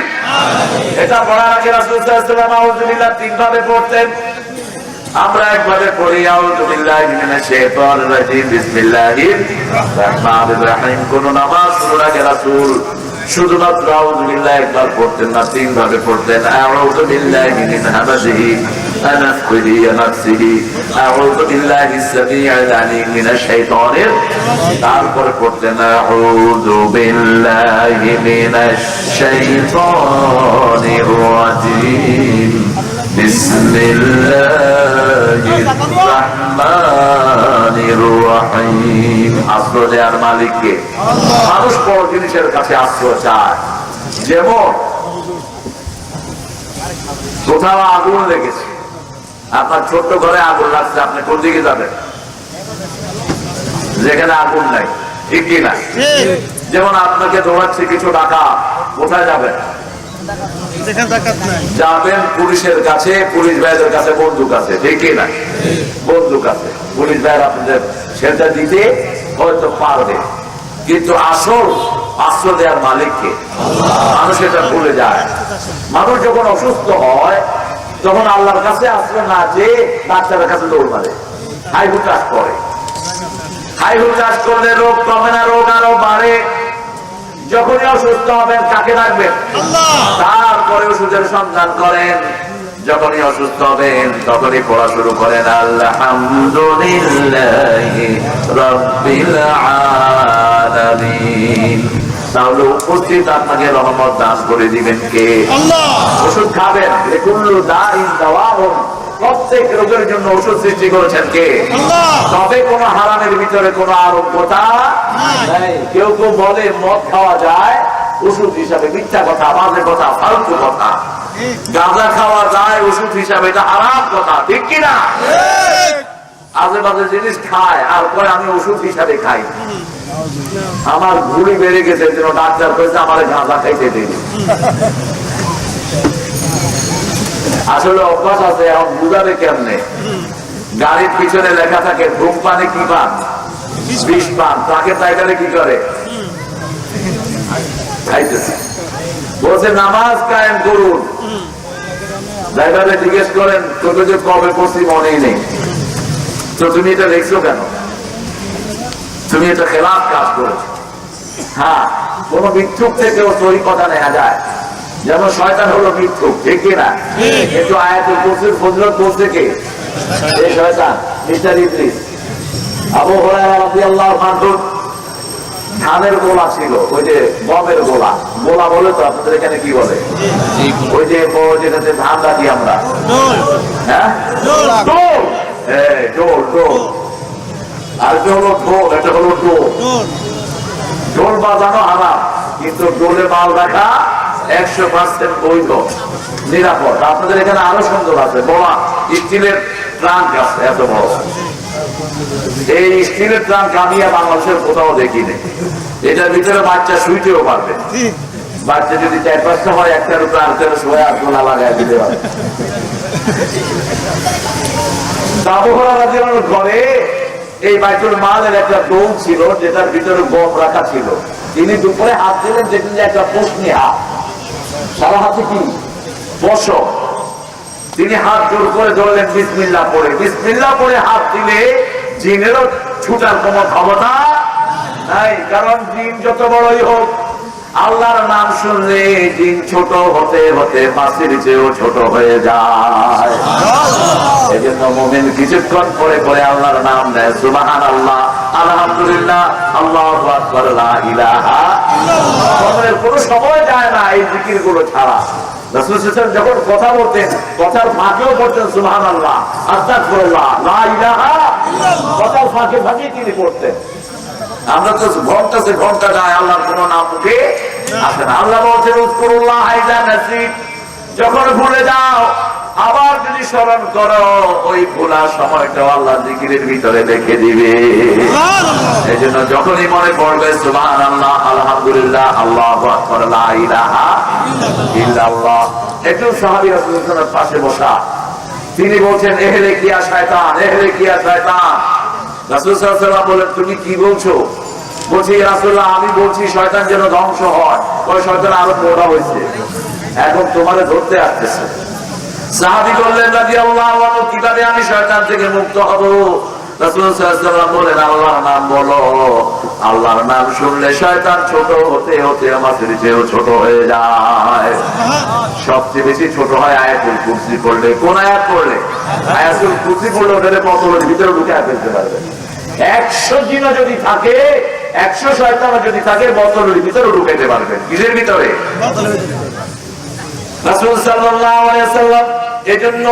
এটা পড়ার আগে রাসূল সাল্লাল্লাহু আলাইহি ওয়াসাল্লাম আউযুবিল্লাহ 3 ভাবে পড়তেন। আমরা একভাবে পড়ি আউযুবিল্লাহি মিনাশ শাইতানির রাজিম, বিসমিল্লাহির রহমানির রহিম। কোন নামাজ শুরুর আগে রাসূল শুধুমাত্র আউযুবিল্লাহ একবার পড়তেন না, 3 ভাবে পড়তেন। আউযুবিল্লাহি মিন হামাজিহি ونفخه ونفسه أعوذ بالله السميع العليم من الشيطان তারপরে পড়তেন أعوذ بالله من الشيطان الرجيم بسم الله الرحمن الرحيم। আশ্রয় দেওয়ার মালিক কে? মানুষ বড় জিনিসের কাছে আশ্রয় চায়। যেমন কোথাও আগুন লেগেছে, আপনার ছোট্ট ঘরে আগুন লাগছে, আপনি কোন দিকে যাবেন? যেখানে আগুন নাই, ঠিক কিনা? যেমন আপনাকে দৌড়াচ্ছে কিছু টাকা, কোথায় যাবেন? যাবেন পুলিশের কাছে, পুলিশ ভাইদের কাছে বন্দুক আছে, ঠিক কিনা? বন্দুক আছে, পুলিশ ভাইয়ের আপনাদের সেটা দিতে হয়তো পারবে, কিন্তু আসল আশ্রয় দেওয়ার মালিককে মানুষ এটা ভুলে যায়। মানুষ যখন অসুস্থ হয় তখন আল্লাহর কাছে আশ্রয় না চেয়ে ডাক্তারের কাছে দৌড় মারে, হাই হুতাশ করে। হাই হুতাশ করলে রোগ কমে না, রোগ আরো বাড়ে। যখনই অসুস্থ হবেন কাকে রাখবেন? তারপরে ওষুধের সন্ধান করেন। যখনই অসুস্থ হবেন তখনই পড়া শুরু করেন আলহামদুলিল্লাহি রাব্বিল আলামিন। তাহলে উপস্থিত আপনাকে রহমত দান করে দিবেন কে? ওষুধ খাবেন, লিকুল্লু দাইন দাওয়াউন, প্রত্যেক রোগের জন্য ওষুধ সৃষ্টি করেছেন কে? তবে কোন হারামের ভিতরে কোন আরোগ্যতা নাই। কেউ কেউ বলে মদ খাওয়া যায় ওষুধ হিসাবে, মিথ্যা কথা, বাজে কথা, ফালতু কথা। গাঁজা খাওয়া যায় ওষুধ হিসাবে, এটা হারাম কথা, ঠিক কিনা? আজে বাজে জিনিস খায় আর পরে আমি ওষুধ হিসাবে খাই। আমার ঘুড়ি বেড়ে গেছে, যেন ডাক্তার কইছে আমার গাঁজা খাইতে দিন। আসলে অভ্যাস আছে, এখন বুঝাবে কেমনে? গাড়ির পিছনে লেখা থাকে ধূমপানে কি পান? বিষ পান। তাকে টাইগারে কি করে? খাইতেছে। বলছে নামাজ কায়েম করুন। ড্রাইভারে জিজ্ঞেস করেন তোকে যে কবে পড়ছি মনেই নেই, তো তুমি এটা দেখছো কেন? তুমি এটা খেলাফ কাজ করেছো। হ্যাঁ, কোন মিথ্যুক থেকেও সহি কথা নেওয়া যায়, যেমন শয়তান হলো মিথ্যুক, ঠিক কিনা? কিন্তু আয়াতুল কুরসির ফজিলত বলছে কে? এই শয়তান, মিস্টার ইবলিস। আবু হুরায়রা রাদিয়াল্লাহু আনহু ধানের গোলা ছিল, ওই যে গমের গোলা, গোলা বলে তো আপনাদের এখানে কি বলে? ওই যে যেটাতে ধান রাখি আমরা, হ্যাঁ, ডোল। ডোল ডোল, আর এটা হলো ঢোল, এটা হলো ডোল। ঢোল বাজানো হারাম, কিন্তু ডোলে মাল রাখা 100% বৈধ, নিরাপদ। আপনাদের এখানে আরো সুন্দর আছে, বড় স্টিলের ট্রাঙ্ক আছে, এত বড়। এই স্টিলের ট্রাঙ্ক আমি বাংলাদেশের কোথাও দেখিনি। এটার ভিতরে বাচ্চা শুইতেও পারবে। বাচ্চা যদি 4-5টা হয়, একটার উপরে আরেকটার শোয়ে আর গোলা লাগায় দিতে পারবে। আবু হুরায়রা রাদিয়াল্লাহু আনহু ঘরে এই বাইতুল মালের একটা ডোম ছিল, যেটার ভিতরে গম রাখা ছিল। তিনি দুপুরে হাত দিলেন, দেখলেন যে একটা পশমি হাত, সারা হাতে কি পশম। তিনি হাত জোর করে ধরলেন বিসমিল্লাহ পড়ে। বিসমিল্লাহ পড়ে হাত দিলে জিনেরও ছুটার কোনো ক্ষমতা নাই, কারণ জিন যত বড়ই হোক, আল্লাহর নাম শুনলে জিন ছোট হতে হতে মাছির চেয়েও ছোট হয়ে যায়। এই জন্য মুমিন কিছুক্ষণ পরে পরে আল্লাহর নাম নেয়, সুবহানাল্লাহ, আলহামদুলিল্লাহ, আল্লাহু আকবার, লা ইলাহা ইল্লাল্লাহ। কোনো সময় যায় না এই জিকির গুলো ছাড়া। রাসূল সাল্লাল্লাহু আলাইহি ওয়াসাল্লাম যখন কথা বলতেন, কথার ফাঁকেও পড়তেন সুবহানাল্লাহ, আস্তাগফিরুল্লাহ, লা ইলাহা ইল্লাল্লাহ। কথার ফাঁকে ফাঁকে তিনি পড়তেন। আমরা তো ঘন্টা যায়, আল্লাহর কোন নাম মুখে আসে না। আল্লাহ বলছেন উযকুরুল্লাহ ইযা নাসিত, যখন ভুলে যাও আবার যদি স্মরণ করো, ওই ভোলা সময়টাও আল্লাহ জিকিরের ভিতরে রেখে দিবে। এই জন্য যখনই মনে পড়বে সুবহানাল্লাহ, আলহামদুলিল্লাহ, আল্লাহু আকবার, লা ইলাহা ইল্লাল্লাহ। একটু সাহাবী রাসূলুল্লাহর পাশে বসা, তিনি বলছেন এহলে কিয়া শয়তান, এহলে কিয়া শয়তান। রাসূল সাল্লাল্লাহু আলাইহি ওয়াসাল্লাম বলেন তুমি কি বলছো? বলছি রাসূলুল্লাহ, আমি বলছি শয়তান যেন ধ্বংস হয়। ওই শয়তান আরো বড় হয়েছে, এখন তোমারে ধরতে আসতেছে। সাহাবী বললেন রাদিয়াল্লাহু আনহু, কিভাবে আমি শয়তান থেকে মুক্ত হব? রাসূল সাল্লাল্লাহু আলাইহি ওয়াসাল্লাম বলেন আল্লাহর নাম বলো। আল্লাহর নাম শুনলে শয়তান ছোট হতে হতে আমাদের চেয়েও ছোট হয়ে যায়। সবচেয়ে বেশি ছোট হয় আয়াতুল কুরসি পড়লে। কোন আয়াত পড়লে? আয়াতুল কুরসি পড়লে ওদের বোতলের ভিতরে ঢুকে ফেলতে পারবে। 100 জিনা যদি থাকে, 100 শয়তান যদি থাকে, বোতলের ভিতরে ঢুকাইতে পারবে। কিসের ভিতরে? রাসূল সাল্লাল্লাহু আলাইহি ওয়াসাল্লাম এজন্য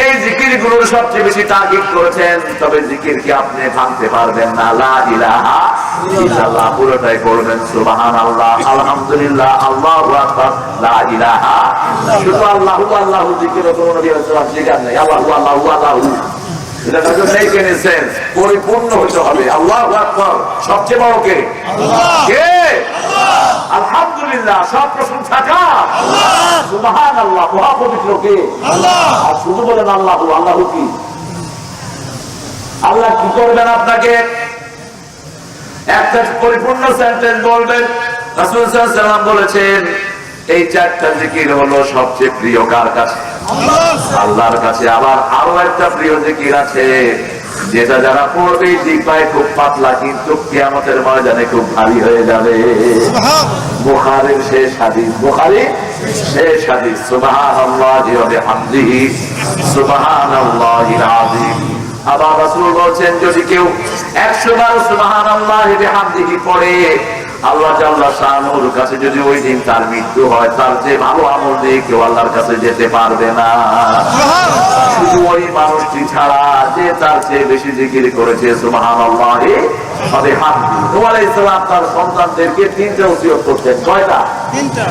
এই জিকিরগুলোর সবচেয়ে বেশি তাকিদ করেছেন। তবে জিকির কি আপনি ভাঙতে পারবেন না। লা ইলাহা ইল্লাল্লাহ পুরোটাই পড়বেন, সুবহানাল্লাহ, আলহামদুলিল্লাহ, আল্লাহু আকবার, লা ইলাহা। শুধু আল্লাহু আল্লাহু জিকির কোনো নবী রাসূল জিকির নাই। আল্লাহু আল্লাহু আল্লাহু, এটা তো মেকেন সেন্স, পরিপূর্ণ হতে হবে। আল্লাহু আকবার সবচেয়ে বড় কে? আল্লাহ। কে? আল্লাহ। আলহামদুলিল্লাহ সব প্রশংসা কার? আল্লাহ। সুবহানাল্লাহ মহাপবিত্র কে? আল্লাহ। আর শুধু বলেন আল্লাহু, আল্লাহু কি? আল্লাহ কি করবেন আপনাকে? একটা পরিপূর্ণ সেন্টেন্স বলবেন। রাসূল সাল্লাল্লাহু আলাইহি ওয়াসাল্লাম বলেছেন এই 4টা জিকির হলো সবচেয়ে প্রিয় কার কাছে? আল্লাহর কাছে। আবার আরো একটা প্রিয় জিকির আছে, যেটা যারা পড়বে জিহ্বায় খুব পাতলা, কিন্তু কিয়ামতের ময়দানে খুব ভারী হয়ে যাবে। বুখারীর শেষ হাদিস, বুখারীর শেষ হাদিস, সুবহানাল্লাহি ওয়া বিহামদিহি, সুবহানাল্লাহিল আযীম, আবার রাসূল বলেন যদি কেউ 100 বার সুবহানাল্লাহি বিহামদিহি পড়ে আল্লাহ জাল্লা শানুর কাছে যদি ওই দিন তার মৃত্যু হয় তার যে ভালো আমল দিয়ে কেউ আল্লাহর কাছে যেতে পারবে না, শুধু ওই মানুষটি ছাড়া যে তার চেয়ে বেশি জিকির করেছে সুবহানাল্লাহি ওয়া বিহামদিহি। নূহ আলাইহিস সালাম তার সন্তানদেরকে 3টা ওসিয়ত করতেন। কয়টা?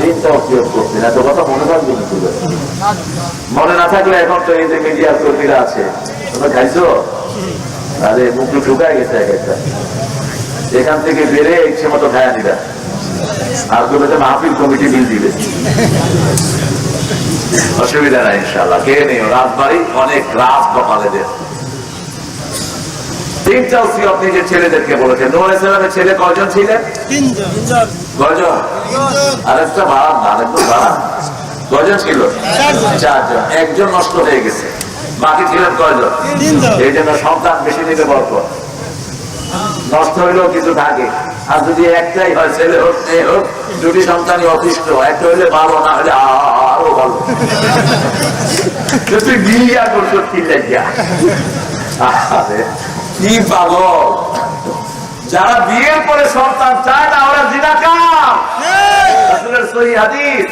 3টা ওসিয়ত করতেন। এত কথা মনে রাখবেন কিন্তু, মনে না থাকলে এখন তো এই যে মিডিয়ার কর্মীরা আছে, তোমরা খাইছো? আরে মুখ ঢুকায় গেছে এক একটা, এখান থেকে বেড়ে ইচ্ছে মতো খায়া দিবে, আর তোদের মাহফিল কমিটি বিল দিবে, অসুবিধা নাই ইনশাআল্লাহ। কে নেই রাজবাড়ি অনেক রাত কপালেদের। 3টা ওসিয়ত নিজের ছেলেদেরকে বলেছেন। নূহ আলাইহিস সালামের ছেলে কয়জন ছিলেন? 3জন। কয়জন? আরেকটা বাড়ান না, আরেকটু বাড়ান। কয়জন ছিল? 4জন। একজন নষ্ট হয়ে গেছে, বাকি ছিলেন কয়জন? 3জন। এই জন্য সন্তান বেশি নিতে বরকত, নষ্ট হইলেও কিছু থাকে। আর যদি একটাই হয়, ছেলে হোক মেয়ে হোক, দুটি সন্তানই অতিষ্ঠ, একটা হইলে ভালো, না হলে আরো ভালো। তুই বিয়া করছো কি লাগিয়া? কি পাগল! যারা বিয়ের পরে সন্তান চায় না ওরা জিনাকার। রাসূলের সহিহ হাদিস,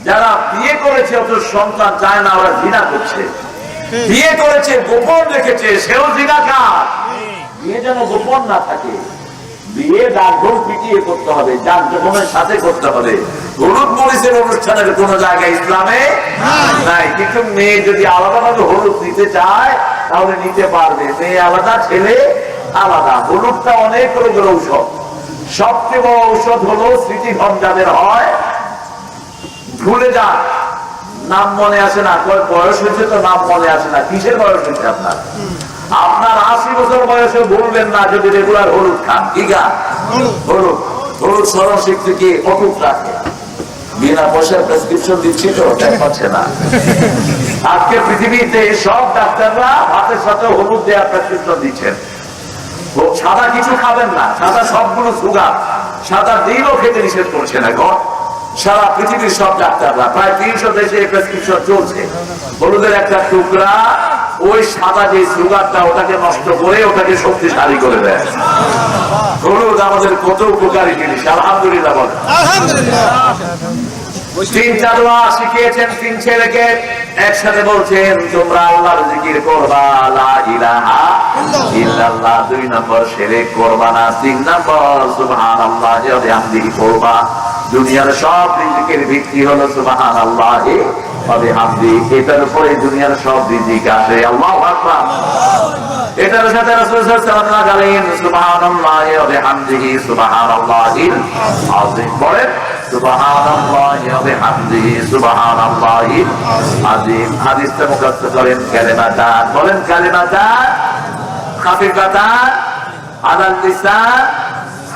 যারা বিয়ে করেছে অথচ সন্তান চায় না ওরা জিনা করছে। বিয়ে করেছে গোপন রেখেছে সেও জিনাকার। বিয়ে যেন গোপন না থাকে, বিয়ে ডাকঢোল পিটিয়ে করতে হবে, জাঁকজমকের সাথে করতে হবে। হলুদ মরিচের অনুষ্ঠানের কোন জায়গায় ইসলামে নাই। কিন্তু মেয়ে যদি আলাদাভাবে হলুদ নিতে চায় তাহলে নিতে পারবে, মেয়ে আলাদা ছেলে আলাদা। হলুদটা অনেক রোগের ঔষধ, সবচেয়ে বড় ঔষধ হলো স্মৃতিভ্রম যাদের হয়, ভুলে যান, নাম মনে আসে না, বয়স হয়েছে তো নাম মনে আসে না। কিসের বয়স হয়েছে আপনার? আপনার 80 বছর বয়সে ভুলবেন না যদি রেগুলার হলুদ খান। কি খান? হলুদ। হলুদ স্মরণ শক্তিকে অটুট রাখে। বিনা পয়সার প্রেসক্রিপশন দিচ্ছি তো পাচ্ছে না। আজকে পৃথিবীতে সব ডাক্তাররা হাতের সাথে হলুদ দেওয়ার প্রেসক্রিপশন দিচ্ছেন। সাদা কিছু খাবেন না, সাদা সবগুলো সুগার, সাদা ডিমও খেতে নিষেধ করছেন এখন সারা পৃথিবীর সব ডাক্তাররা। প্রায় 300 দেশে প্রেসক্রিপশন চলছে। হলুদের একটা টুকরা ওই সাদা যে সুগারটা ওটাকে নষ্ট করে ওটাকে শক্তিশালী করে দেয়। হলুদ আমাদের কত উপকারী জিনিস, আলহামদুলিল্লাহ বলেন। তিনটা দোয়া শিখিয়েছেন 3 ছেলেকে, একসাথে বলছেন তোমরা আল্লাহর জিকির করবা, লা ইলাহা ইল্লাল্লাহ। 2 নম্বর শিরক করবা না। 3 নম্বর সুবহানাল্লাহি ওয়া বিহামদিহি করবা। দুনিয়ার সব রিজিকের ভিত্তি হলো সুবহানাল্লাহি ওয়া বিহামদিহি। এটার উপরে দুনিয়ার সব রিজিক আসে। আল্লাহু আকবার। এটার সাথে রাসূল সাল্লাল্লাহু আলাইহি ওয়াসাল্লাম বলেন সুবহানাল্লাহি ওয়া বিহামদিহি সুবহানাল্লাহিল আযীম। বলেন সুবহানাল্লাহি ওয়া বিহামদিহি সুবহানাল্লাহিল আযীম। হাদিসটা মুখস্থ করেন কালিমাতান। বলেন কালিমাতান খাফিফাতান আলাল লিসান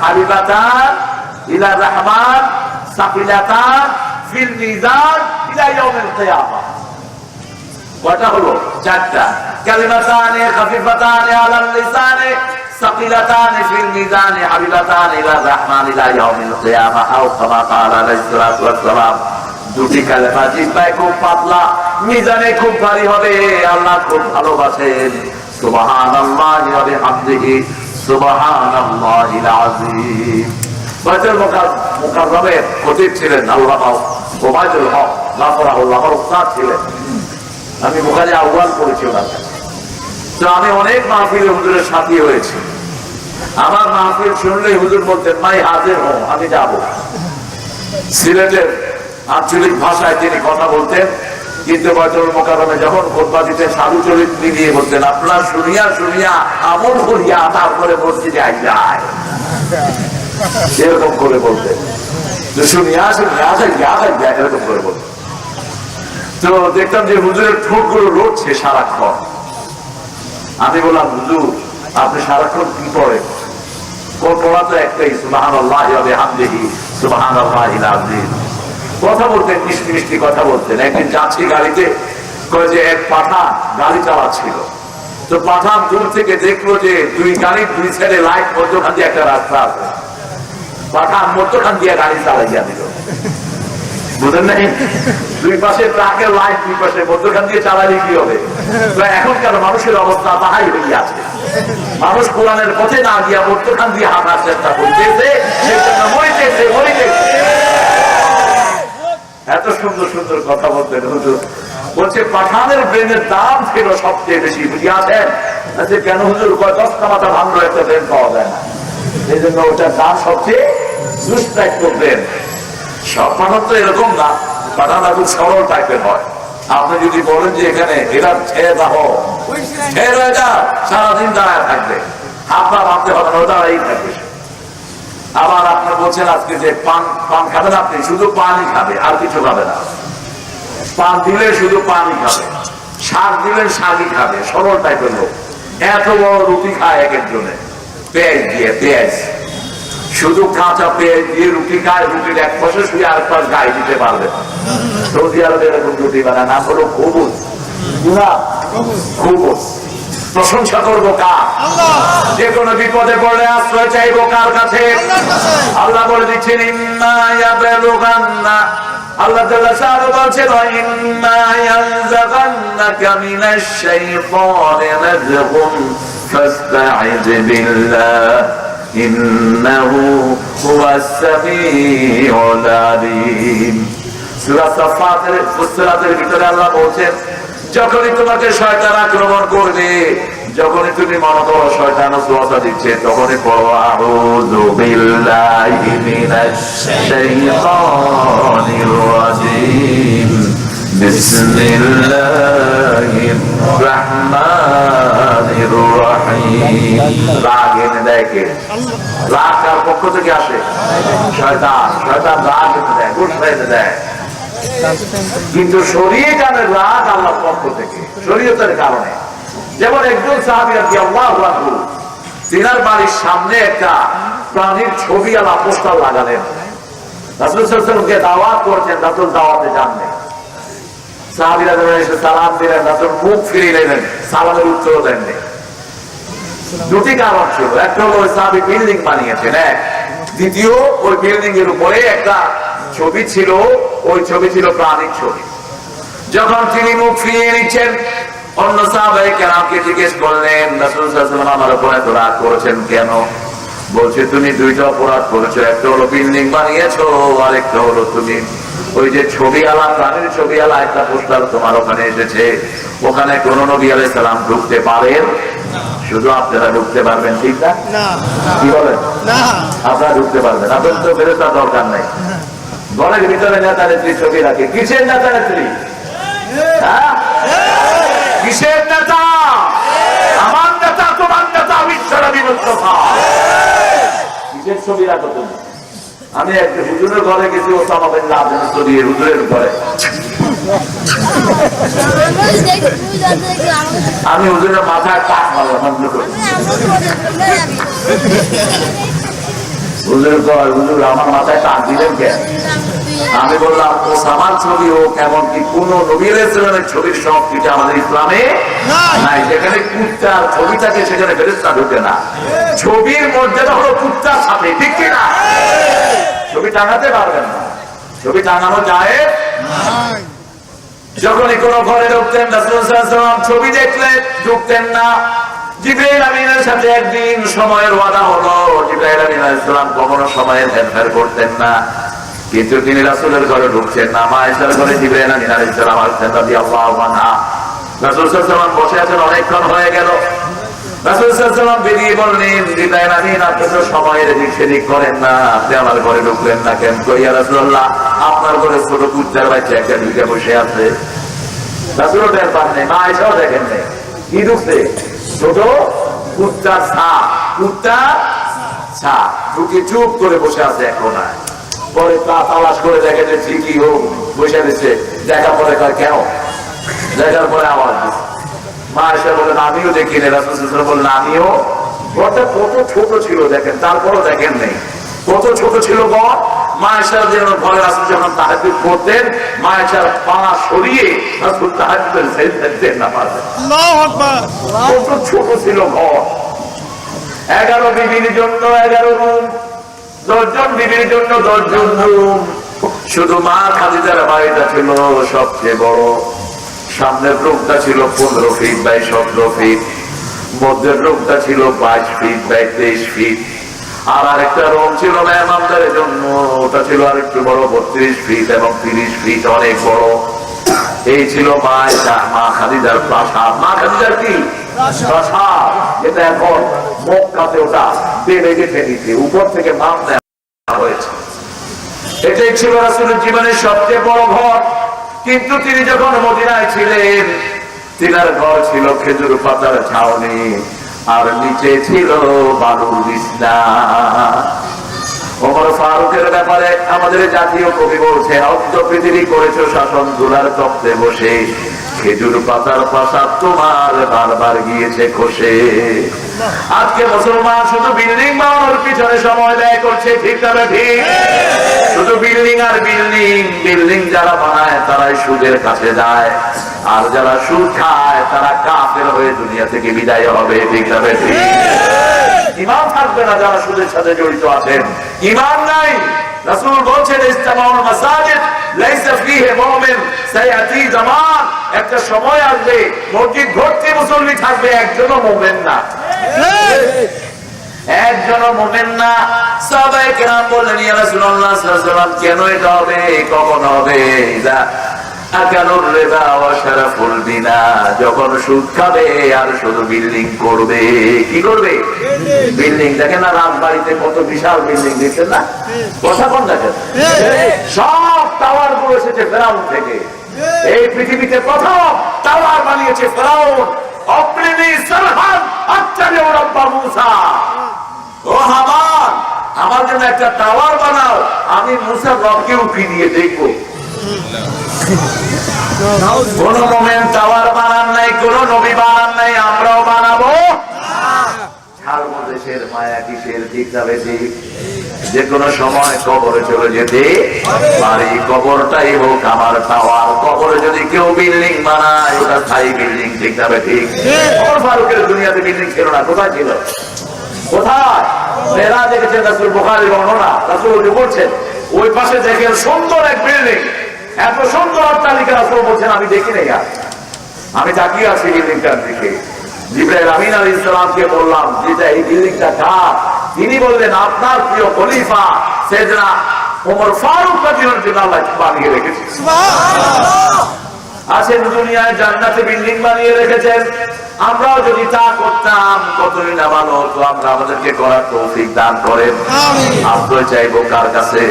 হাবিবাতান ইলা রাহমান সাকিলাতান ফিল মিজান ইলা ইয়াউমিল কিয়ামা। কয়টা হলো? 4টা। কালিমাতানে খাফিফাতানে আলাল লিসানে সাকিলাতানে ফিল মিজানে হাবিবাতানে ইলা রাহমান ইলা ইয়াউমিল কিয়ামা। আও কামা ক্বালা আলাইহিস সালাতু ওয়াস সালাম। 2টি কালেমা জিহ্বায় খুব পাতলা, মিজানে খুব ভারী হবে। আল্লাহ খুব ভালোবাসেন। সুবহানাল্লাহি ওয়া বিহামদিহি সুবহানাল্লাহিল আযীম। বাইতুল মুকাররমের খতিব ছিলেন আল্লামা ওবায়দুল হক গাফরাহুল্লাহ, উস্তাদ ছিলেন। আমি বুখারী আউয়াল পড়েছি ওনার কাছে। তো আমি অনেক মাহফিলে হুজুরের সাথী হয়েছি। আমার মাহফিল শুনলেই হুজুর বলতেন মাই হাজির হও, আমি যাব। সিলেটের আঞ্চলিক ভাষায় তিনি কথা বলতেন, কিন্তু বাইতুল মুকাররমে যখন খুতবা দিতেন সাধু চরিত্র নিয়ে বলতেন আপনার শুনিয়া শুনিয়া আমল করিয়া তারপরে মসজিদে আই যায়, এরকম করে বলতেন। শুনিয়া শুনিয়া যায় এরকম করে বলতেন। তো দেখতাম যে হুজুরের ঠোঁট গুলো লড়ছে সারাক্ষণ। আমি বললাম হুজুর আপনি সারাক্ষণ কি পড়েন? কোন পড়া তো একটাই, সুবহানাল্লাহি ওয়া বিহামদিহি সুবহানাল্লাহিল আযীম। কথা বলতেন, মিষ্টি মিষ্টি কথা বলতেন। একদিন যাচ্ছি গাড়িতে, কয়ে যে এক পাঠান গাড়ি চালাচ্ছিল। তো পাঠান দূর থেকে দেখলো যে গাড়ির 2 সাইডে লাইট, মধ্যখান দিয়ে একটা রাস্তা আছে। পাঠান মধ্যখান দিয়ে গাড়ি চালাইয়া দিল। বুঝেন নাই? দুই পাশে ট্রাকের লাইন, দুই পাশে মধ্যখান দিয়ে চালালে কি হবে? এখনকার মানুষের অবস্থা তাহাই হয়ে আছে। মানুষ কোরআনের পথে না গিয়া মধ্যখান দিয়ে হাঁটার চেষ্টা করতেছে, মরিতেছে মরিতেছে। এত সুন্দর সুন্দর কথা বলতেন হুজুর। বলছে পাঠানের ব্রেনের দাম ছিল সবচেয়ে বেশি, বুঝিয়াছেন? কেন হুজুর? 10টা মাথা ভাঙলো, একটা ব্রেন পাওয়া যায় না, এই জন্য ওটার দাম সবচেয়ে দুষ্প্রাপ্য ব্রেন। সব পাঠান তো এরকম না, পাঠানরা খুব সরল টাইপের হয়। আপনি যদি বলেন যে এখানে এরা ছেড়ে দাও, সারাদিন দাঁড়ায় থাকবে, আপনার ভাবতে হবে না, দাঁড়াই থাকবে। আবার আপনি বলছেন আজকে যে পান খাবেন, আপনি শুধু পানি খাবে, আর কিছু খাবে না। পান দিলে শুধু পানি খাবে, শাক দিলে শাকই খাবে, সরল টাইপের লোক। এত বড় রুটি খায় এক একজনে, পেঁয়াজ দিয়ে, পেঁয়াজ শুধু কাঁচা পেঁয়াজ দিয়ে রুটি খায়, রুটির এক পাশে শুয়ে আর পাশ গায়ে দিতে পারবে না। সৌদি আরবে এরকম রুটি বানায়, নাম হলো খুবুজ। খুবুজ। প্রশংসা করবো কার? যে কোনো বিপদে পড়লে আশ্রয় চাইবো কার কাছে? আল্লাহ বলে দিচ্ছেন ইম্মা ইয়াবলুগান্না, আল্লাহ তাআলা শাহ বলছেন ইম্মা ইয়ানজাগান্নাকা মিনাশ শাইতানি নাযগুন ফাসতাইয বিল্লাহ ইন্নাহু হুয়াস সামিউল আলীম। সূরা সাফাতের ফুসসালাতের ভিতরে আল্লাহ বলছেন যখনই তোমাকে শয়তান আক্রমণ করবে, যখনই তুমি মনে করো শয়তান ওয়াসওয়াসা দিচ্ছে, তখনই পড়ো আউযু বিল্লাহি মিনাশ শাইতানির রাজীম বিসমিল্লাহির রাহমানির রহিম। রাগ এনে দেয় কে? রাগ কার পক্ষ থেকে আসে? শয়তান। শয়তান রাগ এনে দেয়, গুসা এনে দেয়। কিন্তু শরীয়তের রাগ আল্লাহর পক্ষ থেকে, শরীয়তের কারণে। যেমন একজন সাহাবী রাদিয়াল্লাহু আনহু তিনার বাড়ির সামনে একটা প্রাণীর ছবি আলা পোস্টার লাগালেন। রাসূল সাল্লাল্লাহু আলাইহি ওয়াসাল্লামকে দাওয়াত করছেন, রাসূল দাওয়াতে যাননি। সাহাবীরা যখন এসে সালাম দিলেন, রাসূল মুখ ফিরিয়ে নিলেন, সালামের উত্তর দেননি। দুটি কারণ ছিল, একটা হলো ওই সাহাবী বিল্ডিং বানিয়েছেন, দ্বিতীয় ওই বিল্ডিং এর উপরে একটা ছবি ছিল, ওই ছবি ছিল প্রাণীর ছবি। যখন তিনি মুখ ফিরিয়ে নিচ্ছেন, অন্য সাহাবায়ে কেরামকে জিজ্ঞেস করলেন রাসূল সাল্লাল্লাহু আলাইহি ওয়াসাল্লাম আমার উপর এত রাগ করেছেন কেন? বলছে তুমি দুইটা অপরাধ করেছো, একটা হলো বিল্ডিং বানিয়েছো, আর একটা হলো তুমি ওই যে ছবি আলা, প্রাণীর ছবি আলা একটা পোস্টার তোমার ওখানে এসেছে, ওখানে কোন নবী আলাইহিস সালাম ঢুকতে পারেন, শুধু আপনারা ঢুকতে পারবেন, ঠিক না? কি বলেন? আপনারা ঢুকতে পারবেন, আপনাদের তো ফেরেশতার দরকার নাই। ঘরের ভিতরে নেতা নেত্রী ছবি রাখে, কিসের নেতা নেত্রী? কিসের নেতা? আমার নেতা, তোমার নেতা বিশ্বনবী মুস্তাফা। কিসের ছবি রাখো তুমি? আমি এক হুজুরের ঘরে গেছি, ওসামা বিন লাদেন ছবি হুজুরের ঘরে। আমি হুজুরের মাথায় টাক মারলাম, হুজুর আমার মাথায় টাক দিলেন কেন? আমি বললাম ওসামার ছবি হোক, এমনকি কোন নবী আলাইহিস সালামের ছবির সংস্কৃতি আমাদের ইসলামে নাই। যেখানে কুত্তার ছবি থাকে সেখানে ফেরেশতা ঢোকে না। ছবির মর্যাদা হলো কুত্তার সাথে, ঠিক কিনা? ছবি টাঙাতে পারবেন না, ছবি টাঙানো যায়। যখনই কোন ঘরে ঢুকতেন রাসূল সাল্লাল্লাহু আলাইহি ওয়াসাল্লাম ছবি দেখলে ঢুকতেন না। জিবরাইল আমিনের সাথে একদিন সময়ের ওয়াদা হলো, জিবরাইল আমিন আলাইহিস সালাম কখনো সময়ের হেরফের করতেন না, কিন্তু তিনি রাসূলের ঘরে ঢুকছেন না। মা আয়েশার ঘরে জিবরাইল আমিন আলাইহিস সালাম আসছেন রাদিয়াল্লাহু আনহা। রাসূল সাল্লাল্লাহু আলাইহি ওয়াসাল্লাম বসে আছেন, অনেকক্ষণ হয়ে গেল। রাসূল সাল্লাল্লাহু আলাইহি ওয়াসাল্লাম বেরিয়ে বললেন, জিবরাইল আমিন আপনি তো সময়ের এদিক সেদিক করেন না, আপনি আমার ঘরে ঢুকলেন না কেন? কই ইয়া রাসূলুল্লাহ, আপনার ঘরে ছোট কুত্তার বাচ্চা একটা ঢুকে বসে আছে। রাসূলও টের পান নাই, মা আয়েশাও দেখেন নাই। কি ঢুকছে? ছোট কুত্তার ছাপ, কুত্তার ছাপ ঢুকে চুপ করে বসে আছে এক কোনায়। পরে তা তালাশ করে দেখে যে ঠিকই হোক বসে দিচ্ছে। দেখার পরে কেন? দেখার পরে আওয়াজ দিচ্ছে। মা এসে বলেন আমিও দেখিনি। রাসূল সাল্লাল্লাহু আলাইহি ওয়াসাল্লাম বললেন আমিও। ঘরটা কত ছোট ছিল দেখেন, তারপরও দেখেন নেই কত ছোট ছিল ঘর। মা এসে যেন ঘরে রাসূল যখন তাহাজ্জুদ করতেন, মা এসে পা সরিয়ে রাসূল তাহাজ্জুদের সেজদায় না পারতেন। আল্লাহু আকবার। কত ছোট ছিল ঘর। 11 বিবির জন্য 11 রুম, 10 জন বিবির জন্য 10 জন রুম, শুধু মা খাদিজার বাড়িটা ছিল সবচেয়ে বড়। সামনের রূপটা ছিল 15 ফিট বাই 17 ফিট, মধ্যের রূপটা ছিল 22 ফিট বাই 23 ফিট, আর আরেকটা রুম ছিল মেহমানদারের জন্য, ওটা ছিল আরেকটু বড় 32 ফিট এবং 30 ফিট, অনেক বড়। এই ছিল মা খাদিজার প্রাসাদ। মা খাদিজার কি প্রাসাদ, যেটা এখন মক্কাতে ওটা বেড়ে গেছে, নিচে উপর থেকে নাম দেওয়া হয়েছে। এটাই ছিল রাসূলের জীবনের সবচেয়ে বড় ঘর। কিন্তু তিনি যখন মদিনায় ছিলেন, তিনার ঘর ছিল খেজুর পাতার ছাউনি, আর নিচে ছিল বালুর বিছনা। ওমর ফারুকের ব্যাপারে আমাদের জাতীয় কবি বলছেন, অর্ধ পৃথিবী করেছো শাসন ধুলার তপ্তে বসে, খেজুর পাতার প্রাসাদ তোমার বারবার গিয়েছে খসে। আজকে মুসলমান শুধু বিল্ডিং বানানোর পিছনে সময় ব্যয় করছে, ঠিক তবে ঠিক, শুধু বিল্ডিং আর বিল্ডিং। বিল্ডিং যারা বানায় তারাই সুদের কাছে যায়, আর যারা সুদ খায় তারা কাফের হয়ে দুনিয়া থেকে বিদায় হবে, ঠিক তবে ঠিক। ঈমান থাকবে না যারা সুদের সাথে জড়িত আছেন, ঈমান নাই। রাসূল বলছেন, ইসতামাউল মাসাজিদ লাইসা ফীহি মুমিন সায়াতি জামান, একটা সময় আসবে মসজিদ ভর্তি মুসল্লি থাকবে, একজনও মুমিন না, একজনও মুমিন না। সাহাবায়ে কেরাম বললেন, ইয়া রাসূলুল্লাহ সাল্লাল্লাহু আলাইহি ওয়াসাল্লাম, কেন এটা হবে, কখন হবে? আকানুর রিবা ওয়া শারাফুল বিনা, যখন সুদ খাবে আর শুধু বিল্ডিং করবে। কি করবে? বিল্ডিং। দেখেন না রাজবাড়িতে কত বিশাল বিল্ডিং, দেখছেন না? কথা কোন দেখেন, সব টাওয়ার গুলো এসেছে ফেরাউন থেকে। এই পৃথিবীতে প্রথম টাওয়ার বানিয়েছে ফেরাউন। অপ্রিনি সারহান আত্তারে রাব্বা মুসা, ও হামান আমার জন্য একটা টাওয়ার বানাও, আমি মুসার রবকে উঠিয়ে দিয়ে দেখবো। কোন মোমেন টাওয়ার বানান নাই, কোন নবী বানান নাই, আমরাও বানাবো। দেশের মায়া কিসের, ঠিক যাবে ঠিক। যে কোনো সময় কবরে চলে যেতে পারি, কবরটাই হোক আমার টাওয়ার। কবরে যদি কেউ বিল্ডিং বানায় ওটা স্থায়ী বিল্ডিং, ঠিক যাবে ঠিক। ওমর ফারুকের দুনিয়াতে বিল্ডিং ছিল না, কোথায় ছিল? কোথায়? মেয়েরা দেখেছেন রাসূল, বুখারীর বর্ণনা, রাসূল বলছেন ওই পাশে দেখেন সুন্দর এক বিল্ডিং, এত সুন্দর অট্টালিকা। রাসূল বলছেন আমি দেখি নাই, আমি তাকিয়ে আছি বিল্ডিংটার দিকে। জিবরাইল আমিন আলাইহিস সালামকে বললাম, যেটা এই বিল্ডিংটা কার? তিনি বললেন আপনার প্রিয় খলিফা সাইয়েদনা ওমর ফারুক রাদিয়াল্লাহু আনহু বানিয়ে রেখেছেন। সুবহানাল্লাহ। আছেন দুনিয়ায় জান্নাতে বিল্ডিং বানিয়ে রেখেছেন। আমরাও যদি তা করতাম কতই না ভালো হতো। আমরা আমাদেরকে করার তৌফিক দান করেন। আশ্রয় চাইবো কার কাছে?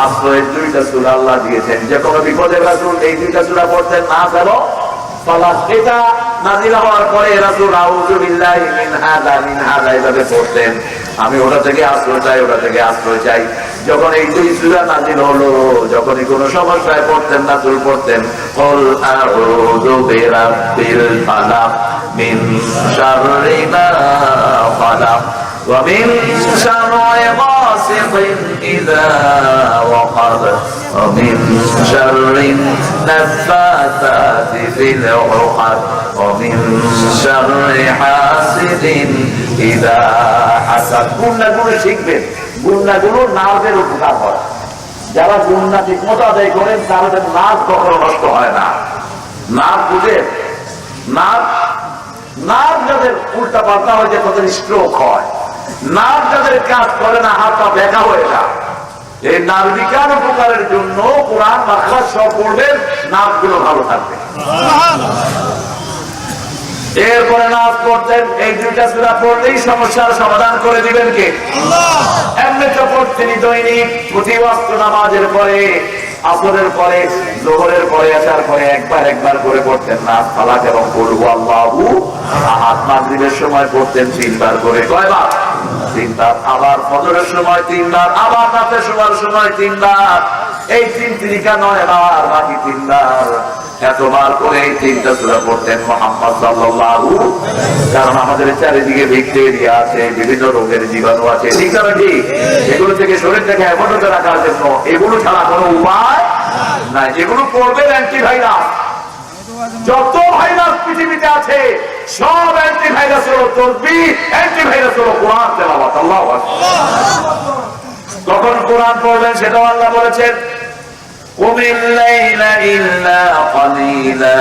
আশ্রয়ের দুইটা সূরা আল্লাহ দিয়েছেন, যে কোনো বিপদে রাসূল এই দুইটা সূরা পড়তেন, না ফেলো ফালাক। এটা নাযিল হওয়ার পরে রাসূল আউযু বিল্লাহি মিন হাযা এভাবে পড়তেন। আমি ওটা থেকে আশ্রয় চাই, ওটা থেকে আশ্রয় চাই। যখন এই দুই সূরা নাযিল হলো, যখনই কোনো সমস্যায় পড়তেন রাসূল পড়তেন কুল আউযু বিরাব্বিল ফালাক মিন শাররি মা খালাক ওয়া মিন শাররি গাসিকিন ইযা ওয়াকাব ওয়া মিন শাররি নাফাসাতি ফিল উকাদ ওয়া মিন শাররি হাসিদিন ইযা হাসাদ। গুণাগুলো শিখবেন, গুণাগুলো নার্ভের উপকার হয়। যারা গুণা ঠিক মতো আদায় করেন তাদের নার্ভ কখনো নষ্ট হয় না। নার্ভ বুঝেন, নার্ভ যাদের উল্টা পাল্টা হয়ে যায় তাদের স্ট্রোক হয়। নার্ভ যাদের কাজ করে না, হাত পা ব্যথা হয়ে যায়। এই নার্ভিকার উপকারের জন্য কোরআন মাখরাজ সব পড়বেন, নার্ভ গুলো ভালো থাকবে। এরপরে নামাজ পড়তেন, এই দুইটা সূরা পড়লেই সমস্যার সমাধান করে দিবেন কে? আল্লাহ। এমনি তো পড়তেন দৈনিক প্রতি ওয়াক্ত নামাজের পরে, আসরের পরে, যোহরের পরে, আসার পরে একবার করে পড়তেন নাস, ফালাক এবং কুল হুয়াল্লাহু আহাদ। মাগরিবের সময় পড়তেন 3 বার করে। কয়বার? 3 বার। আবার ফজরের সময় 3 বার, আবার রাতের সময় 3 বার। এই 3 তরিকা 9 বার, বাকি 3 বার। এতবার করে এই 3টা সূরা পড়তেন মুহাম্মদ সাল্লাল্লাহু। কারণ আমাদের চারিদিকে ব্যাকটেরিয়া আছে, বিভিন্ন রোগের জীবাণু আছে, ঠিক আছে কি? এগুলো থেকে শরীরটাকে হেফাজতে রাখার জন্য এগুলো ছাড়া কোনো উপায় নাই। যেগুলো পড়বেন অ্যান্টিভাইরাস, যত ভাইরাস পৃথিবীতে আছে সব অ্যান্টিভাইরাস হলো তাসবিহ, অ্যান্টিভাইরাস হলো কোরআন তেলাওয়াত। আল্লাহু আকবার। কখন কোরআন পড়বেন সেটাও আল্লাহ বলেছেন, قم الليل إلا قليلا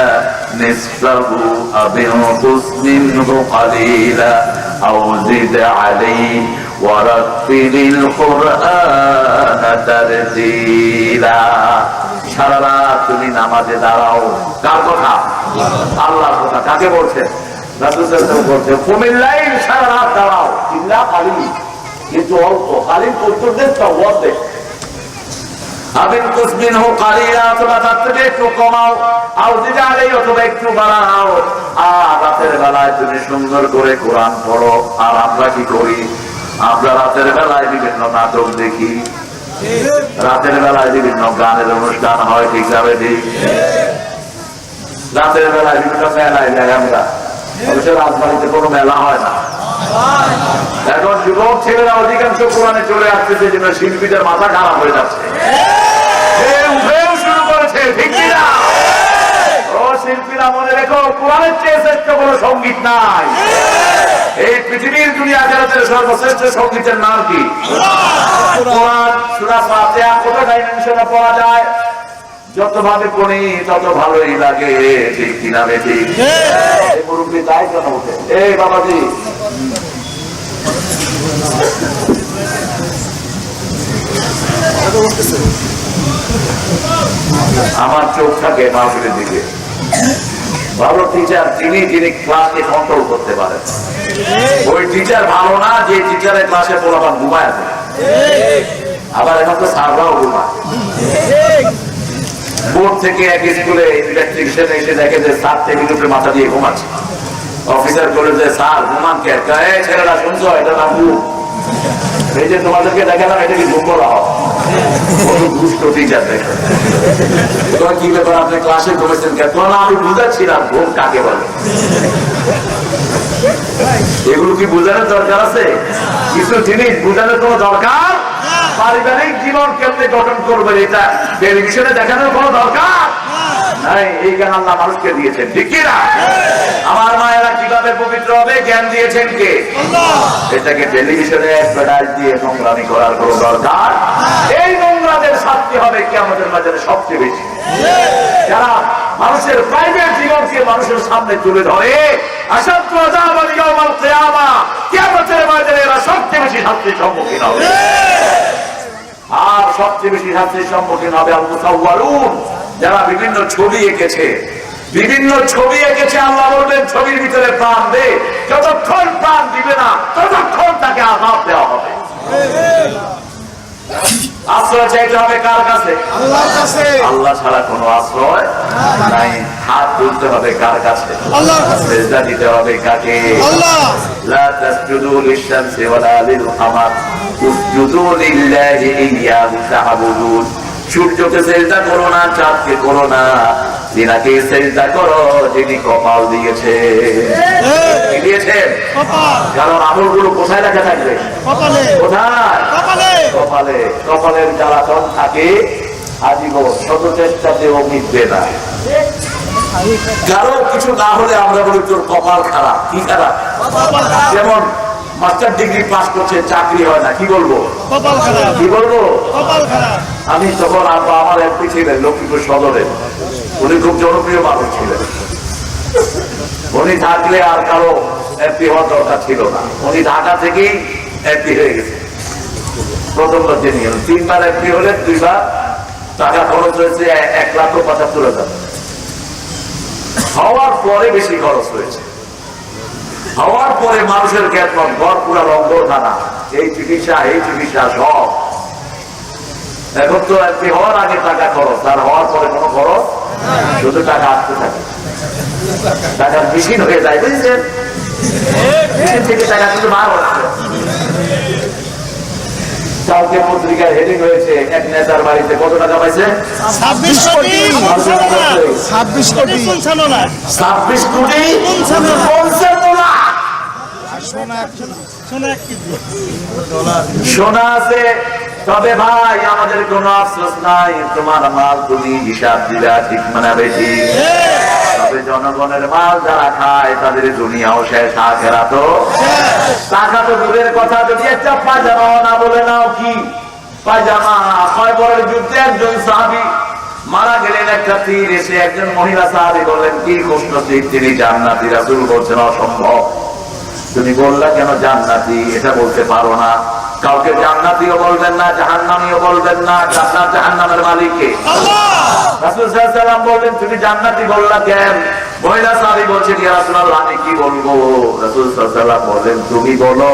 نصفه أو انقص منه قليلا أو زد عليه ورتل القرآن ترتيلا সারা রাত তুমি নামাজে দাঁড়াও। কার কথা? আল্লাহর কথা। কাকে বলছেন? রাসূল সাল্লাল্লাহু আলাইহি ওয়াসাল্লাম বলছেন কুমিল্লাইল, সারা রাত দাঁড়াও, ইল্লা কালিল, কিন্তু অল্প। কালিল উত্তর দেন তো ওয়াদে আবিন কুসবিন হো কালিলা, অথবা তার থেকে একটু কমাও, আও জিদা আলাইহি, অথবা একটু বাড়াও। আর রাতের বেলায় তুমি সুন্দর করে কোরআন পড়ো। আর আমরা কি করি? আমরা রাতের বেলায় বিভিন্ন নাটক দেখি, রাতের বেলায় বিভিন্ন গানের অনুষ্ঠান হয়, ঠিক যাবে ঠিক। রাতের বেলায় বিভিন্ন মেলায় যাই আমরা, অবশ্য রাজবাড়িতে কোনো মেলা হয় না। এখন যুবক ছেলেরা অধিকাংশ কোরআনে চলে আসছে, সেই জন্য শিল্পীদের মাথা খারাপ হয়ে যাচ্ছে, শুরু করেছে, ঠিক কিনা? ও শিল্পীরা, মনে রেখো, কোরআনের চেয়ে শ্রেষ্ঠ কোনো সঙ্গীত নাই। এই পৃথিবীর দুনিয়া আখিরাতের সর্বশ্রেষ্ঠ সঙ্গীতের নাম কি? কোরআন। সূরা ফাতিহা কত ডাইমেনশনে পড়া যায়, যত ভাবে পড়ি তত ভালোই লাগে, ঠিক কিনা বেঠিক? এই মুরব্বী তাই কেন উঠে? এই বাবাজি, আমার চোখ থাকে মাহফিলের দিকে। ভালো টিচার যিনি ক্লাসকে কন্ট্রোল করতে পারেন। ওই টিচার ভালো না যে টিচারের ক্লাসে পোলাপান ঘুমায় আছে। আবার এখন তো স্যাররাও ঘুমায়। বোর্ড থেকে এক স্কুলে ইলেকট্রিশিয়ান এসে দেখে যে স্যার টেবিলের উপরে মাথা দিয়ে ঘুমাচ্ছে। অফিসার বলে যে স্যার ঘুমান কে? ছেলেরা শুনছো, এটা না ঘুম। এই যে তোমাদেরকে দেখালাম, এটা কি ঘুম বলা হয়? দুষ্ট টিচার দেখে তোমার কি ব্যাপার, আপনি ক্লাসে ঘুমেছেন কেন? তোমার আমি বুঝাচ্ছিলাম ঘুম কাকে বলে। এগুলো কি বোঝানোর দরকার আছে? কিছু জিনিস বোঝানোর কোনো দরকার? পারিবারিক জীবন কেমনে গঠন করবে এটা টেলিভিশনে দেখানোর কোনো দরকার নাই। এই জ্ঞান আল্লাহ মানুষকে দিয়েছেন, ঠিক কিনা? আমার মায়েরা কিভাবে পবিত্র হবে জ্ঞান দিয়েছেন কে? এটাকে টেলিভিশনে অ্যাডভার্টাইজ দিয়ে নোংরামি করার কোনো দরকার। এই নোংরাদের শাস্তি হবে কিয়ামতের মাঝে সবচেয়ে বেশি। যারা মানুষের প্রাইভেট জীবনকে মানুষের সামনে তুলে ধরে, আসাদু আযাবান ইয়াউমাল কিয়ামা, কিয়ামতের মাঝে এরা সবচেয়ে বেশি শাস্তির সম্মুখীন হবে। আর সবচেয়ে বেশি শাস্তির সম্মুখীন হবে আল মুসাওয়ারুন, যারা বিভিন্ন ছবি এঁকেছে। আল্লাহ বলবেন ছবির ভিতরে প্রাণ দে, যতক্ষণ প্রাণ দিবে না ততক্ষণ তাকে আযাব দেওয়া হবে। আশ্রয় চাইতে হবে কার কাছে? আল্লাহর কাছে। আল্লাহ ছাড়া কোনো আশ্রয় নাই। হাত তুলতে হবে কার কাছে? আল্লাহর কাছে। সিজদা দিতে হবে কাকে? আল্লাহ। লা তাসজুদু লিশ-শামসি ওয়ালা লিল-কামার উসজুদু লিল্লাহি ইয়্যাহু তা'বুদুন। সূর্যকে সিজদা করো না, চাঁদকে করো না, যিনাকে সিজদা করো যিনি কপাল দিয়েছে। কি দিয়েছেন? কপাল। কারণ আমলগুলো কোথায় রাখা থাকবে? কপালে। কোথায়? কপালে। কপালে। কপালের জ্বালাতন থাকে আজীবন, শত চেষ্টাতেও মিটবে না। কারো কিছু না হলে আমরা বলি তোর কপাল খারাপ। কি খারাপ? যেমন মাস্টার ডিগ্রি পাস করছে, চাকরি হয় না, কি বলবো? কপাল খারাপ। কি বলবো? কপাল খারাপ। আমি তখন আমার এমপি ছিলেন লক্ষ্মীপুর সদরে, উনি খুব জনপ্রিয় মানুষ ছিলেন। উনি থাকলে আর কারো এমপি হওয়ার দরকার ছিল না। উনি ঢাকা থেকেই এমপি হয়ে গেছে। প্রথম বার যিনি 3 বার এমপি হলেন, 2 বার টাকা খরচ হয়েছে 1,75,000। হওয়ার পরে বেশি খরচ হয়েছে। হওয়ার পরে মানুষের খ্যাতমত, ঘর পুরা রঙ্গ থানা, এই চিকিৎসা সব। এখন তো এমপি হওয়ার আগে টাকা খরচ, আর হওয়ার পরে কোনো খরচ, শুধু টাকা আসতে থাকে। টাকার মেশিন হয়ে যায়, বুঝছেন? মেশিন থেকে টাকা কিন্তু বার হচ্ছে। কালকে পত্রিকায় হেডিং হয়েছে, এক নেতার বাড়িতে কত টাকা পাইছে? 26 কোটি। 26 কোটি 55 লাখ। 26 কোটি 55 লাখ। সোনা আছে, তবে ভাই আমাদের কোনো আফসোস নাই। তোমার মাল তুমি হিসাব দিলা, ঠিক মানে বেশি। তবে জনগণের মাল যারা খায় তাদের দুনিয়াও শেষ, আখিরাতও টাকা তো দূরের কথা, যদি একটা পায়জামা না বলে নাও, কি পায়জামা? খয়বরের যুদ্ধে একজন সাহাবী মারা গেলেন একটা তীর এসে একজন মহিলা সাহাবী বললেন, কি কৃষ্ণ তীর, তিনি জান্নাতি। রাসূল বলছেন, অসম্ভব, তুমি বললা কেন জান্নাতি? এটা বলতে পারো না। কাউকে জান্নাতিও বলবেন না, জাহান্নামীও বলবেন না। জান্নাত জাহান্নামের মালিক কে? আল্লাহ। রাসূল সাল্লাল্লাহু আলাইহি ওয়াসাল্লাম বললেন, তুমি জান্নাতি বললা কেন? মহিলা সাহাবী বলছেন, ইয়া রাসূলুল্লাহ, আমি কি বলবো? রাসূল সাল্লাল্লাহু আলাইহি ওয়াসাল্লাম বললেন, তুমি বলো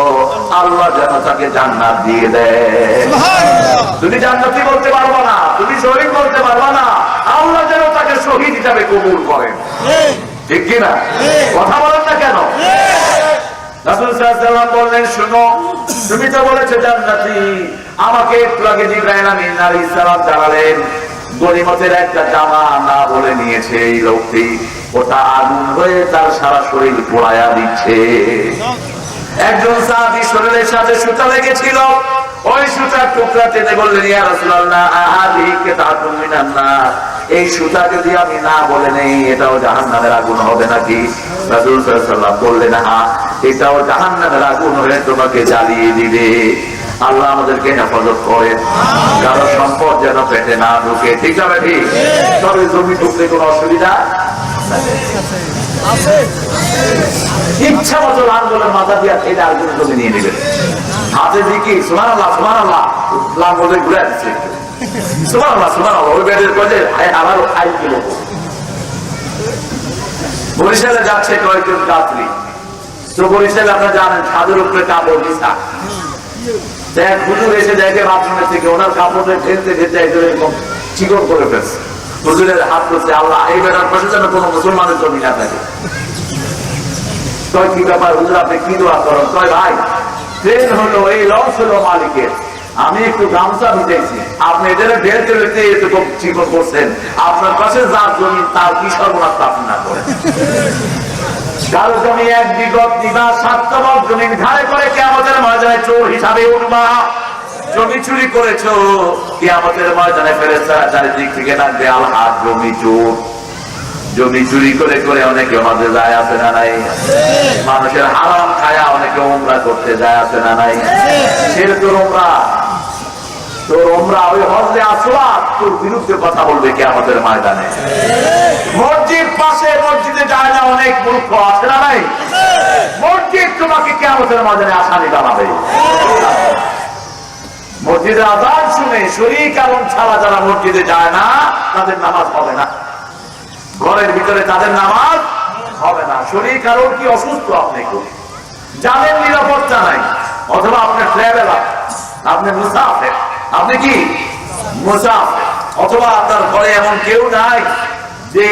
আল্লাহ যেন তাকে জান্নাত দিয়ে দেয়। সুবহানাল্লাহ। তুমি জান্নাতি বলতে পারবা না, তুমি শহীদ বলতে পারবা না, আল্লাহ যেন তাকে শহীদ হিসাবে কবুল করেন। ঠিক কি না? কথা বলেন না কেন? রাসূল সাল্লাল্লাহু আলাইহি ওয়াসাল্লাম বললেন, শোনো, তুমি তো বলেছো জান্নাতি। আমাকে একটু আগে জিবরাইল আমিন আলাইহিস সালাম জানালেন, গনিমতের একটা জামা না বলে নিয়েছে এই লোকটি, ওটা আগুন হয়ে তার সারা শরীর পোড়ায়া দিচ্ছে। একজন সাহাবী শরীরের সাথে সুতা লেগেছিল, ওই সুতার টুকরা টেনে বললেন, ইয়া রাসূলুল্লাহ, আহাদিহি কিতাতুম মিনান নার, এই সুতা যদি আমি না বলে নেই এটাও জাহান্নামের আগুন হবে নাকি? রাসূল সাল্লাল্লাহু আলাইহি ওয়াসাল্লাম বললেন, হ্যাঁ, এটাও জাহান্নামের আগুন হয়ে তোমাকে জ্বালিয়ে দিবে। আল্লাহ আমাদেরকে হেফাজত করে, কারো সম্পদ যেন পেটে না ঢুকে। ঠিক আছে? ঠিক। তবে জমি ঢুকলে কোনো অসুবিধা ইচ্ছা মতো লাঙ্গলের মাথা দিয়ে খেলে আরেকজন জমি নিয়ে নেবেন। হাতে দিকে সুবহানাল্লাহ সুবহানাল্লাহ লাঙ্গলে ঘুরে আসছে, সুবহানাল্লাহ সুবহানাল্লাহ, ওই বেডের পরে আবারও খাই কিল। বরিশালে যাচ্ছে কয়েকজন যাত্রী, তো বরিশালে আপনারা জানেন ছাদের উপরে কাপড় বিছা, দেখ হুজুর এসে দেখে বাথরুমের থেকে ওনার কাপড়ে ঠেলতে ঠেলতে একজন এরকম চিকন করে ফেলছে। হুজুরের হাত করছে, আল্লাহ এই বেটার পাশে যেন কোনো মুসলমানের জমি না থাকে। কয় কি ব্যাপার হুজুর, আপনি কি দোয়া করেন? কয় ভাই, ট্রেন হলো, এই লঞ্চ হলো মালিকের, আমি একটু গামছা ভিজাইছি, আপনি এদের ঢেলতে ঢেলতে এরকম চিকন করছেন, আপনার পাশে যার জমি তার কি সর্বনাশ আপনি না করেন। কারো জমি এক বিগত নিবাস স্বার্থপর জমিন ঘাড়ে করে কিয়ামতের ময়দানে চোর হিসাবে উঠবা। জমি চুরি করেছো, কিয়ামতের ময়দানে ফেরেশতারা চারিদিক থেকে ডাকবে, আল্লাহ জমি চোর। জমি চুরি করে করে অনেকে হজে যায়, আছে না নাই? মানুষের হারাম খায়া অনেকে উমরা করতে যায়, আছে না নাই? সেটা তোর উমরা, তোর উমরা ওই হজে আসলা তোর বিরুদ্ধে কথা বলবে কিয়ামতের ময়দানে। মসজিদ পাশে, মসজিদে যায় না অনেক মূর্খ, আছে না নাই? মসজিদ তোমাকে কিয়ামতের ময়দানে আসামি বানাবে। মসজিদে আযান শুনে শরীক এবং ছাড়া যারা মসজিদে যায় না তাদের নামাজ হবে না, ঘরের ভিতরে তাদের নামাজ হবে না। শরীর কারণ কি অসুস্থ, আপনি জানেন নিরাপত্তা নাই, অথবা আপনার ট্রাভেলার, আপনি মুসাফির, আপনি কি মুসাফির, অথবা আপনার ঘরে এমন কেউ নাই যে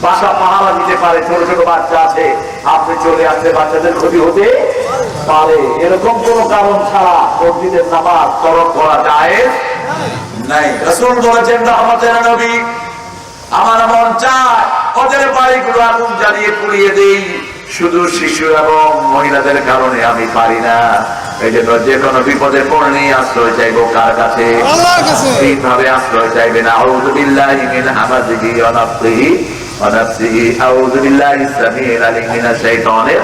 বাসা পাহারা দিতে পারে, ছোট ছোট বাচ্চা আছে, আপনি চলে আসলে বাচ্চাদের ক্ষতি হতে পারে, এরকম কোন কারণ ছাড়া মসজিদের নামাজ তরক করা যায় নাই। রাসূল বলেছেন, রহমতের নবী, আমার মন চায় ওদের বাড়িগুলো আগুন জ্বালিয়ে পুড়িয়ে দেই, শুধু শিশু এবং মহিলাদের কারণে আমি পারি না। এই জন্য যে কোনো বিপদে পড়লেই আশ্রয় চাইবো কার কাছে? তিনভাবে আশ্রয় চাইবে না, আউযু বিল্লাহি মিন হামাযিহি ওয়া নাফসিহি ওয়া নাফসিহি, আউযু বিল্লাহিস সামিউল আলিম মিনাশ শাইতানির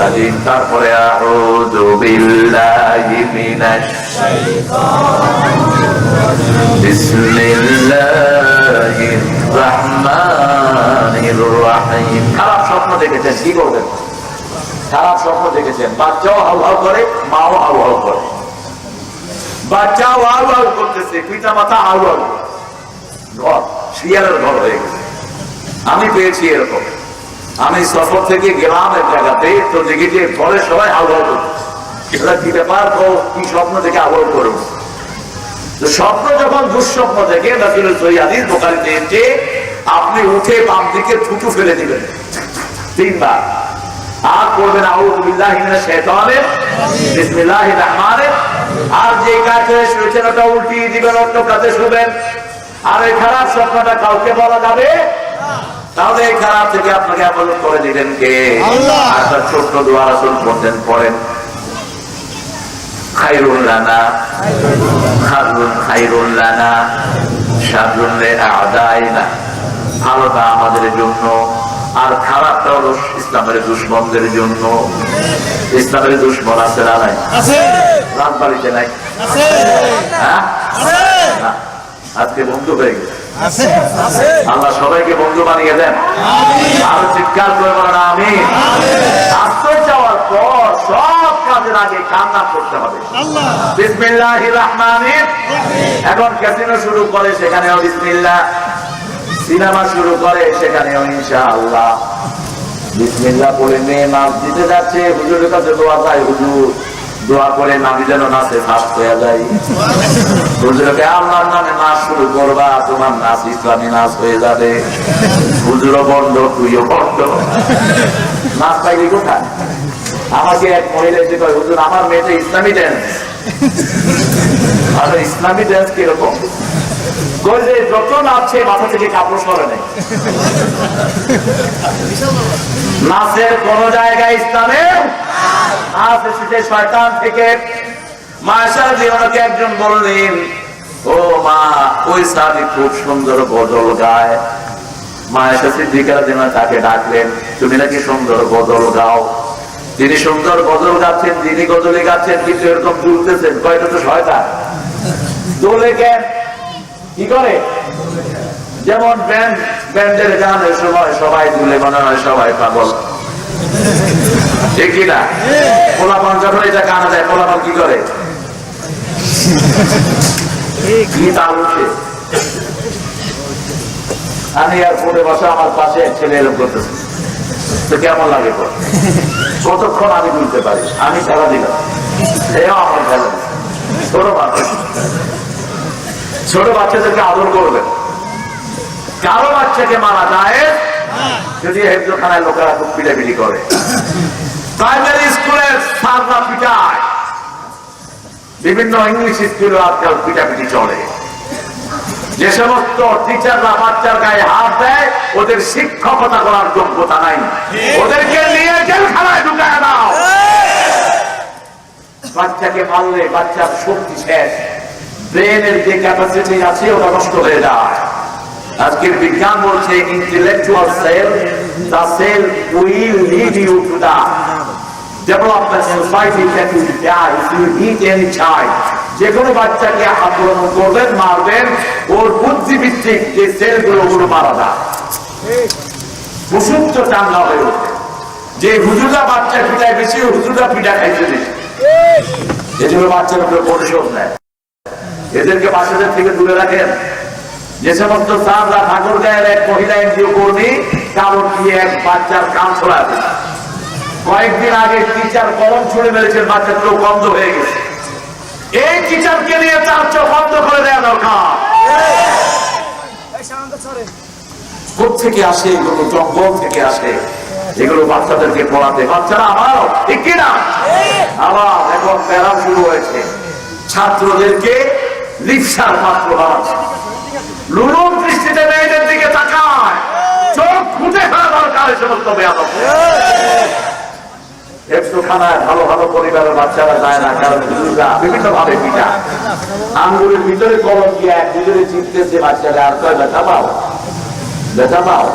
রাজিম, তারপরে আউযু বিল্লাহি মিনাশ শাইতানির রাজিম, বিসমিল্লাহির রহমানির রহিম। খারাপ স্বপ্ন দেখেছেন, কি করবেন? খারাপ স্বপ্ন দেখেছেন, বাচ্চাও হাউ হাউ করে, মাও হাউ হাউ করে, বাচ্চাও হাউ হাউ করতেছে, পিতা মাতা হাউ হাউ, ঘর শিয়ালের ঘর হয়ে গেছে। আমি পেয়েছি এরকম, আমি সফর থেকে গেলাম এক জায়গাতে, তো দেখি যে ঘরের সবাই হাউ হাউ করছে। এটা কি ব্যাপার, কি স্বপ্ন থেকে হাউ হাউ করবো? স্বপ্ন যখন দুঃস্বপ্ন থেকে রাসূলের সহিহ হাদিস বুখারীতে এসেছে, আপনি উঠে বাম দিকে থুতু ফেলে দিবেন 3 বার, আর করবেন আউযু বিল্লাহি মিনাশ শাইতানির রাজিম, বিসমিল্লাহির রহমানির রহিম। আর যে কাজে শুয়েছেন ওটা উল্টিয়ে দিবেন, অন্য কাজে শুবেন। আর এই খারাপ স্বপ্নটা কাউকে বলা যাবে না, তাহলে এই খারাপ থেকে আপনাকে হেফাজত করে দিবেন কে? আল্লাহ। আর তার ছোট্ট দোয়া রাসূল বলতেন, পড়েন, খায়রুল লানা খায়রুল লানা শাররুল লিআদাইনা, ভালোটা আমাদের জন্য আর খারাপটা হলো ইসলামের দুশমনদের জন্য। ইসলামের দুশমন আছে না নাই? আছে। রাজবাড়িতে নাই? আছে। হ্যাঁ, আজকে বন্ধ হয়ে গেছে। আল্লাহ সবাইকে বন্ধু বানিয়ে দেন। আরো চিৎকার করে বলেন আমিন। আশ্রয় চাওয়ার পর সব কাজের আগে কান্না করতে হবে। বিসমিল্লাহির রহমানির রহিম। এখন ক্যাসিনো শুরু করে, সেখানেও বিসমিল্লাহ। সিনেমা শুরু করে, সেখানেও ইনশাআল্লাহ। বিসমিল্লাহ বলে মেয়ে নাচ দিতে যাচ্ছে, হুজুরের কাছে দোয়া চাই, হুজুর দোয়া করে নামি যেন নাচে ফাস্ট হয়ে যায়। হুজুরকে আল্লাহর নামে নাচ শুরু করবা, তোমার নাচ ইসলামী নাচ হয়ে যাবে। হুজুরও বন্ধ, তুইও বন্ধ। নাচ পাইলি কোথায়? আমাকে এক মহিলা এসে কয়, হুজুর আমার মেয়েটা ইসলামী ড্যান্স। আরে ইসলামী ড্যান্স কিরকম? যে যত নাচছে মাথা থেকে কাপড় সরে নেই। নাচের কোন জায়গায় ইসলামে নাচ এসেছে শয়তান থেকে। মাশাআল্লাহ ওনাকে একজন বললেন, ও মা ওই সাহাবী খুব সুন্দর গজল গায়। মা এসে সিদ্দিকা রাদিয়াল্লাহু তাকে ডাকলেন, তুমি নাকি সুন্দর গজল গাও। তিনি সুন্দর গজল গাচ্ছেন, তিনি গজলে গাচ্ছেন, কিন্তু এরকম দুলতেছেন। কয়টা তো শয়তান দোলে কেন? কি করে? যেমন ব্যান্ডের গানের সময় সবাই দুলে, মনে হয় সবাই পাগল, ঠিক কিনা? পোলাপান যখন এটা কানা দেয়, পোলাপান কি করে? কি তাল উঠে। আমি আর ফোনে বসে, আমার পাশে এক ছেলে এরকম করতেছে, তো কেমন লাগে? কতক্ষণ আমি বুঝতে পারি? আমি খেলা দিলাম, এও আমার খেলা। ছোট বাচ্চাদেরকে আদর করবেন। কারো বাচ্চাকে মারা যায় যদি হেফজখানায় লোকেরা খুব পিটাপিটি করে। প্রাইমারি স্কুলের সাররা পিটায়, বিভিন্ন ইংলিশ স্কুলে আজকাল পিটাপিটি চলে। যে সমস্ত টিচাররা বাচ্চার গায়ে হাত দেয়, ওদের শিক্ষকতা করার যোগ্যতা নাই। ওদেরকে নিয়ে জেলখানায় ঢুকায় দাও। বাচ্চাকে মারলে বাচ্চার শক্তি শেষ, ব্রেনের যে ক্যাপাসিটি আছে ওটা নষ্ট হয়ে যায়। আজকের বিজ্ঞান বলছে intellectual cell, the cell will lead you to the development society that will die if you eat any child. যে কোনো বাচ্চাকে আক্রমণ করবেন, মারবেন, ওর বুদ্ধিভিত্তিক যে সেলগুলো মারা যায়, প্রসূপ্ত চাঙ্গা হয়ে ওঠে। যে হুজুরা বাচ্চা পিটায় বেশি, হুজুরা পিঠা খাইতে বেশি, এজন্য বাচ্চার উপরে পরিশোধ নেয়। এদেরকে বাচ্চাদের থেকে দূরে রাখেন। যে সমস্ত সাররা ঠাকুর গায়ের এক মহিলা এনজিও কর্মী কারণ দিয়ে এক বাচ্চার কান ছড়াবে, কয়েকদিন আগে টিচার কলম ছুড়ে মেরেছেন, বাচ্চাগুলো বন্ধ হয়ে গেছে। এই টিচারকে নিয়ে তার চোখ বন্ধ করে দেওয়া দরকার। কোথেকে আসে এগুলো? জঙ্গল থেকে আসে এগুলো বাচ্চাদেরকে পড়াতে। বাচ্চারা আমারও, ঠিক কিনা? আবার এখন প্যারা শুরু হয়েছে, ছাত্রদেরকে রিকশার পাত্র বানাচ্ছে। লুলুম দৃষ্টিতে মেয়েদের দিকে তাকায়, চোখ খুঁজে ফেলা দরকার এই সমস্ত বেয়াদব। হেফজখানায় ভালো ভালো পরিবারের বাচ্চারা যায় না, কারণ হুজুররা বিভিন্ন ভাবে পিটা। আঙ্গুলের ভিতরে কলম দিয়ে এক হুজুরে চিনতেছে বাচ্চারা, আর কয় ব্যথা পাও, ব্যথা পাও।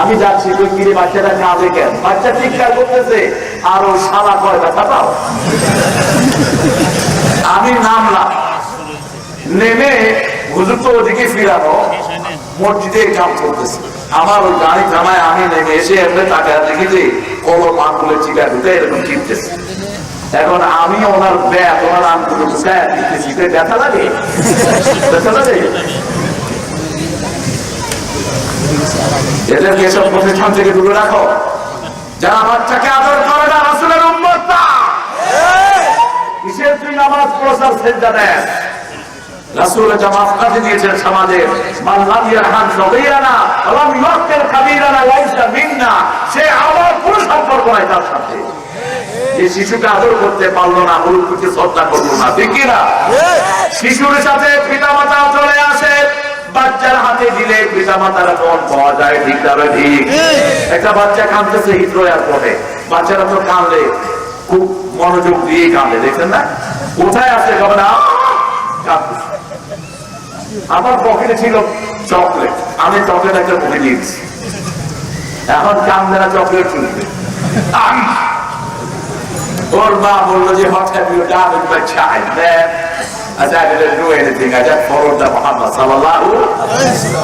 আমি যাচ্ছি, তুই কিরে বাচ্চাটা কাঁদে কেন? বাচ্চা চিৎকার করতেছে, আর ও সারা কয় ব্যথা পাও। আমি নামলাম, নেমে হুজুর তো ওদিকে ফিরানো, মসজিদে কাম করতেছে। আমার ওই গাড়ি থামায়, আমি নেমে এসে এমনি টাকা দেখি যে কলম আঙ্গুলের চিটা ঢুকে এরকম চিনতেছে। এখন আমি ওনার ব্যাগ, ওনার আঙ্গুলে ঢুকায় দিতেছি, ব্যথা লাগে, ব্যথা লাগে। এদেরকে এসব প্রতিষ্ঠান থেকে দূরে রাখো। যারা বাচ্চাকে আদর করে না, রাসূলের উম্মত না। কিসের তুই নামাজ পড়ার সেজদা দেন? রাসূল জামাত কাজে দিয়েছেন সমাজে, মান লাম ইয়ারহাম সগীরানা ওয়া লাম ইউক্কির কাবীরানা লাইসা মিন্না। সে আমার কোনো সম্পর্ক নাই তার সাথে। যে শিশুকে আদর করতে পারলো না, মুরুব্বিকে শ্রদ্ধা করলো না, ঠিক কি না? শিশুর সাথে পিতামাতা চলে আসে, বাচ্চার হাতে দিলে পিতামাতার মন পাওয়া যায়, ঠিক না? ঠিক। একটা বাচ্চা কাঁদতেছে হিথ্রো এয়ারপোর্টে, বাচ্চারা তো কাঁদলে খুব মনোযোগ দিয়ে কাঁদে, দেখছেন না? কোথায় আছে কবে না কাঁদতেছে। আমার পকেটে ছিল চকলেট, আমি চকলেট একটা মুখে নিয়েছি, এখন কান্দে না, চকলেট চুলবে। ওর মা বললো যে what have you done with my child? I said, I didn't do anything. I just followed the Muhammad sallallahu.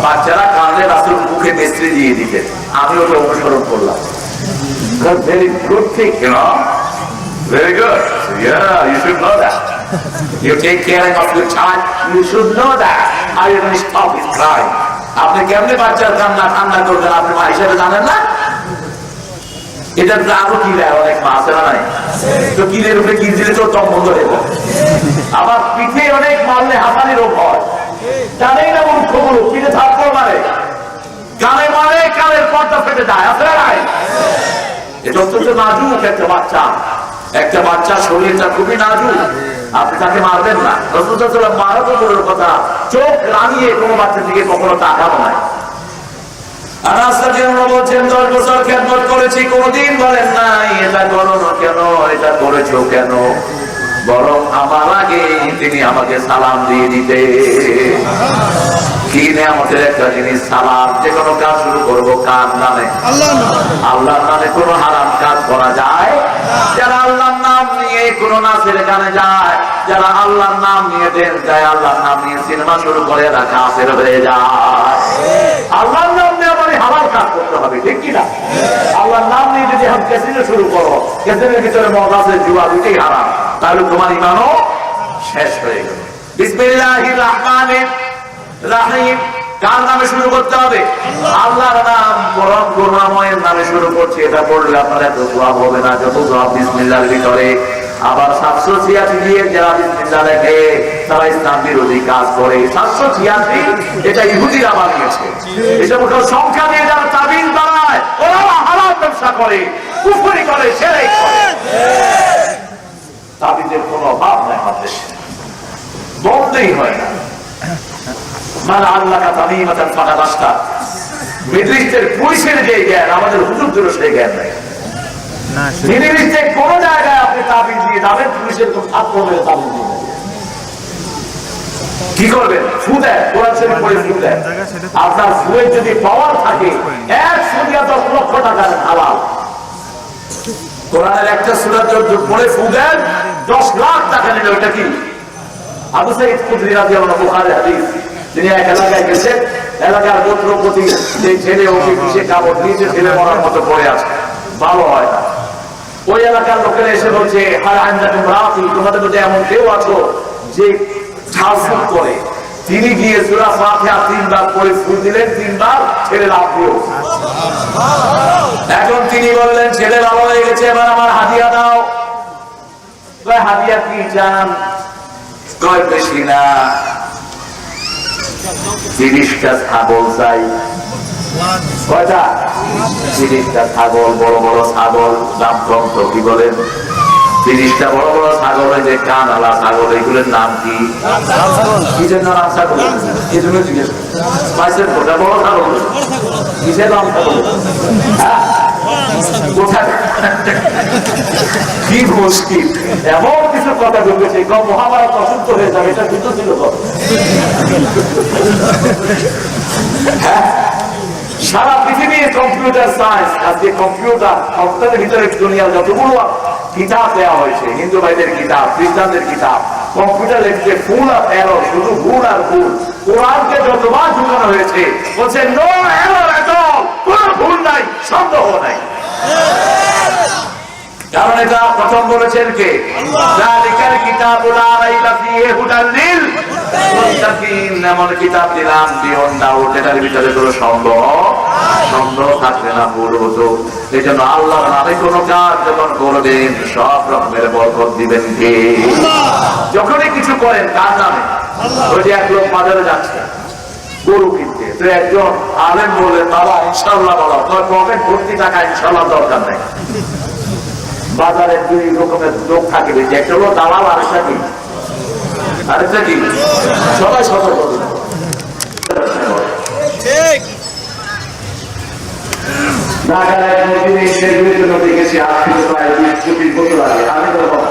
বাচ্চারা কাঁদলে রাসূল মুখে মিষ্টি দিয়ে দিতেন, আমি ওটা অনুসরণ করলাম। That's very good thing, you know. Very good. Yeah, you should know that. You take care of your child, you should know that. How you going to stop his crying? আপনি কেমনে বাচ্চার কান্না ঠান্ডা করবেন আপনি মা হিসেবে জানেন না? এটা তো আরো কি দেয়, অনেক মা আছে না নাই? তো কিলের উপরে কিল দিলে তো দম বন্ধ হয়ে যায়। আবার পিঠে অনেক মারলে হাঁপানি রোগ হয়, জানেই না মূর্খগুলো পিঠে থাপ্পড় মারে, কানে মারে, কানের পর্দা ফেটে যায়, আছে না নাই? এটা অত্যন্ত নাজুক একটা বাচ্চা, একটা বাচ্চার শরীরটা খুবই নাজুক, আপনি তাকে মারবেন না। রাসূল সাল্লাল্লাহু আলাইহি ওয়াসাল্লাম মারা তো দূরের কথা, চোখ রাঙিয়ে কোনো বাচ্চার দিকে কখনো তাকাবো না। আর রাস্তা যেন বলছেন 10 বছর খেদমত করেছি, কোনদিন বলেন নাই এটা করো না কেন, এটা করেছো কেন, বরং আমার আগে তিনি আমাকে সালাম দিয়ে দিতে। কি নিয়ামতের একটা জিনিস সালাম। যে কোনো কাজ শুরু করবো কার নামে? আল্লাহর নামে। কোনো হারাম কাজ করা যায়? যারা আল্লাহর নাম নিয়ে কোনো নাচের গানে যায়, যারা আল্লাহর নাম নিয়ে ড্যান্স যায়, আল্লাহর নাম নিয়ে সিনেমা শুরু করে এরা কাফের হয়ে যায়। আল্লাহর নাম নিয়ে আমার হালাল কাজ করতে হবে, ঠিক কিনা? আল্লাহর নাম নিয়ে যদি আমি ক্যাসিনো শুরু করো, ক্যাসিনোর ভিতরে মদ আছে, জুয়া, দুটোই হারাম, তাহলে তোমার ঈমানও শেষ হয়ে গেল। বিসমিল্লাহির রহমানির রহিম কার নামে শুরু করতে হবে? আল্লাহর নাম, পরম করুণাময়ের নামে শুরু করছি। এটা পড়লে আপনার এত সওয়াব হবে না যত সওয়াব বিসমিল্লাহর ভিতরে। আবার 786 দিয়ে যারা বিসমিল্লাহ লেখে তারা ইসলাম বিরোধী কাজ করে। 786 এটা ইহুদিরা বানিয়েছে। এটা মোটা সংখ্যা দিয়ে যারা তাবিজ বানায়, ওরা হারাম ব্যবসা করে, কুফরি করে, শিরক করে। তাবিজের কোনো অভাব নাই আমাদের দেশে, বন্ধই হয় না। মানে আল্লাহ তামিমাতান ফাকাদ আশরাক। মিডল ইস্টের পুলিশের যে জ্ঞান আমাদের হুজুরদেরও সেই জ্ঞান নাই। মিডল ইস্টে কোন জায়গায় আপনি তাবিজ দিয়ে যাবেন, পুলিশের কোন ছাত্র হয়ে তাবিজ দিয়ে কি করবেন? ফু দেয়, কোরআন শরীফ পড়ে ফু দেয়। আপনার ফুয়ের যদি পাওয়ার থাকে, 1 সুদিয়া 10 লক্ষ টাকার হালাল। কোরআনের একটা সূরা যদি পড়ে ফু দেন 10 লাখ টাকা নিল। এটা কি? আবু সাঈদ খুদরি রাদিয়াল্লাহু আনহু, বুখারী হাদিস। তিনি এক এলাকায় গেছেন, এলাকার গোত্রপতি যে ছেলে ওকে পিছিয়ে কাপড় দিয়েছে, ছেলে মরার মতো পড়ে আছে, ভালো হয় না। ওই এলাকার লোকেরা এসে বলছে, তোমাদের মধ্যে এমন কেউ আছো যে ঝাড়ফুঁক করে? তিনি গিয়ে সূরা ফাতিহা 3 বার পড়ে ফু দিলেন, 3 বার ছেলে লাভ দিল। এখন তিনি বললেন, ছেলে ভালো হয়ে গেছে, এবার আমার হাদিয়া দাও। হাদিয়া কি চান? কয় বেশি না, 30টা ছাগল চাই। কয়টা? 30টা ছাগল, বড় বড় ছাগল, দাম কম তো, কি বলেন? 30টা বড় বড় ছাগল, যে কান আলা ছাগল, এগুলোর নাম কি? কিসের নাম? ছাগল। এই জন্য জিজ্ঞেস পাইছেন, ওটা বড় ছাগল, কিসের নাম ছাগল? কি মুশকিল, এমন কিছু কথা ঢুকেছে, মহাভারত অসুস্থ হয়ে যাবে, এটা কিন্তু ছিল। সারা পৃথিবীর কম্পিউটার সায়েন্স, আজকে কম্পিউটারের ভিতরে দুনিয়ার যতগুলো কিতাব দেওয়া হয়েছে, হিন্দু ভাইদের কিতাব, খ্রিস্টানদের কিতাব, কম্পিউটার লিখছে ফুল আর এরর, শুধু ভুল আর ভুল। কোরআনকে যতবার ঢুকানো হয়েছে বলছে নো এরর এট অল, কোনো ভুল নাই, সন্দেহ নাই। কারণ এটা প্রথম বলেছেন কে? যালিকাল কিতাবুল লা রাইবা ফীহি হুদাল লিল মুত্তাকিন। এমন কিতাব দিলাম বিয়ন ডাউট, এটার ভিতরে কোনো সন্দেহ থাকবে না, ভুল হতো। এই জন্য আল্লাহর নামে কোনো কাজ যখন করবেন সব রকমের বরকত দিবেন কে? যখনই কিছু করেন কার নামে? ওই যে এক লোক বাজারে যাচ্ছে গরু কিনতে, তো একজন আলেম বললেন, বাবা ইনশাআল্লাহ বলো, তোর পকেট ভর্তি টাকা ইনশাআল্লাহ দরকার নেই। বাজারে 2 রকমের লোক থাকে, একটা হলো দালাল, আরেকটা কি? সবাই সতর্ক। দেখেছি আজ থেকে প্রায় 20-25 বছর আগে, আমি তখন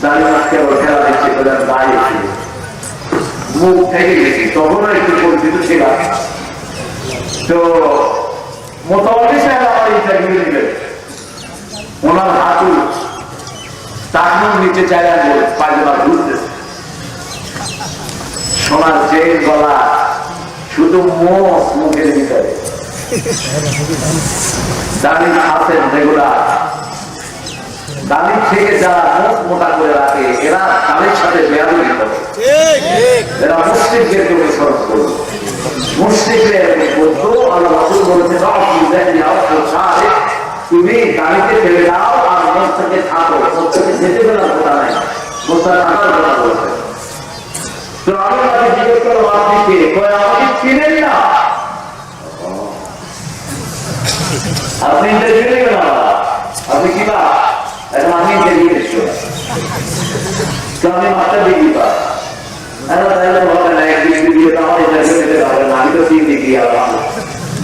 দাঁড়িয়ে খেলা দেখছি, মুখ থেকে গেছি, তখনও একটু পরিচিত ছিলাম। তো মোটামুটি সাহেব আমার ইন্টারভিউ দিলেন, ওনার হাঁটু টাকনুর নিচে চাইলেন, পায়জামা ঘুরতেছে। সোনার চেন গলা, শুধু মুখের ভিতরে দাড়ি আছেন রেগুলার। দাড়ি থেকে যারা মুখ মোটা করে রাখে এরা তাদের সাথে বেয়াদবি করে, এরা মুশরিকদের অনুসরণ করবে। মুশরিকদের বলতো আল্লাহ রাসূল বলেছেন তুমি গাড়িতে ফেলে দাও আর মন থেকে থাকো, মন থেকে যেতে বেলার কথা নাই, মোস্তার থাকার কথা বলছে। তো আমি তাকে জিজ্ঞেস করো আপনি কে? আমাকে চিনেন না? আপনি ইন্টারভিউ নেবেন না, আপনি কি বা এখন আমি ইন্টারভিউ নিচ্ছি তো আমি মাস্টার ডিগ্রি পা তাহলে হবে না, এক ডিগ্রি দিয়ে তো আমার ইন্টারভিউ নিতে পারবে না, আমি তো 3 ডিগ্রি আলাম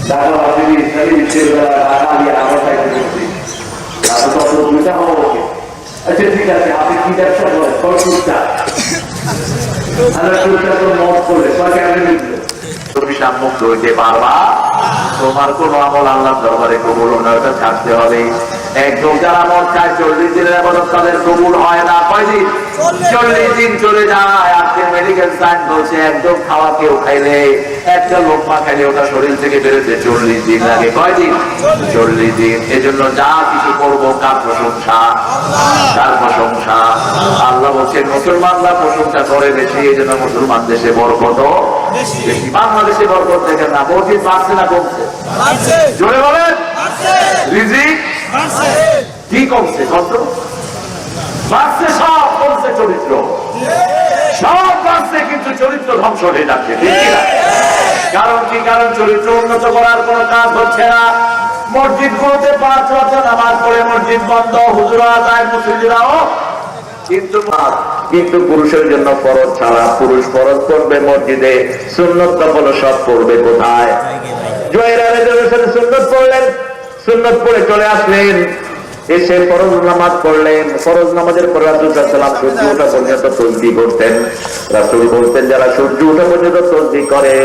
ঢাকা ভার্সিটি ইসলামী বিশ্ববিদ্যালয় ঢাকা দিয়ে আমার সাইডে করছি, তারপর তত দুইটা হবো ওকে। আচ্ছা ঠিক আছে, আপনি কি ব্যবসা করেন? টুকটা তো মত করে তুমি সম্মুখ হইতে পারবা, তোমার কোন আমল আল্লাহ দরবারে কবুল ওটা ছাড়তে হবে। একদম যারা মদ খায় 40 দিনের আবাদত তাদের কবুল হয় না। কয়দিন? 40 দিন চলে যায়। আজকে মেডিকেল সায়েন্স বলছে একদম খাওয়া কেউ খাইলে, একটা লোকমা খাইলে ওটা শরীর থেকে বেরোতে 40 দিন লাগে। কয়দিন? 40 দিন। এজন্য যা কিছু করবো কার প্রশংসা? কার প্রশংসা? আল্লাহ বলছেন মুসলমানরা প্রশংসা করে বেশি, এই জন্য মুসলমান দেশে বরকত বেশি। বাংলাদেশে বরকত দেখেন না, মসজিদ বাড়ছে না কমছে? জোরে বলেন। রিজিক কি কমছে? কত বাড়ছে? সব কমছে, চরিত্র সব বাড়ছে, কিন্তু চরিত্র ধ্বংস হয়ে যাচ্ছে। ঠিক না? কারণ কি? কারণ চরিত্র উন্নত করার কোন কাজ হচ্ছে না। মসজিদ গুলোতে 5 ওয়াক্ত নামাজ পড়ে মসজিদ বন্ধ, হুজুরা যায়, মুসল্লিরাও, কিন্তু পুরুষের জন্য ফরজ ছাড়া, পুরুষ ফরজ পড়বে মসজিদে, সুন্নত হলো সব পড়বে কোথায়? সুন্নত পড়লেন, সুন্নত পড়ে চলে আসলেন, এসে ফরজ নামাজ পড়লেন। ফরজ নামাজের পরে রাসূল সাল্লাল্লাহু আলাইহি ওয়াসাল্লাম সূর্য ওঠা পর্যন্ত তাসবিহ করতেন। রাসূল বলতেন যারা সূর্য ওঠা পর্যন্ত তাসবিহ করে,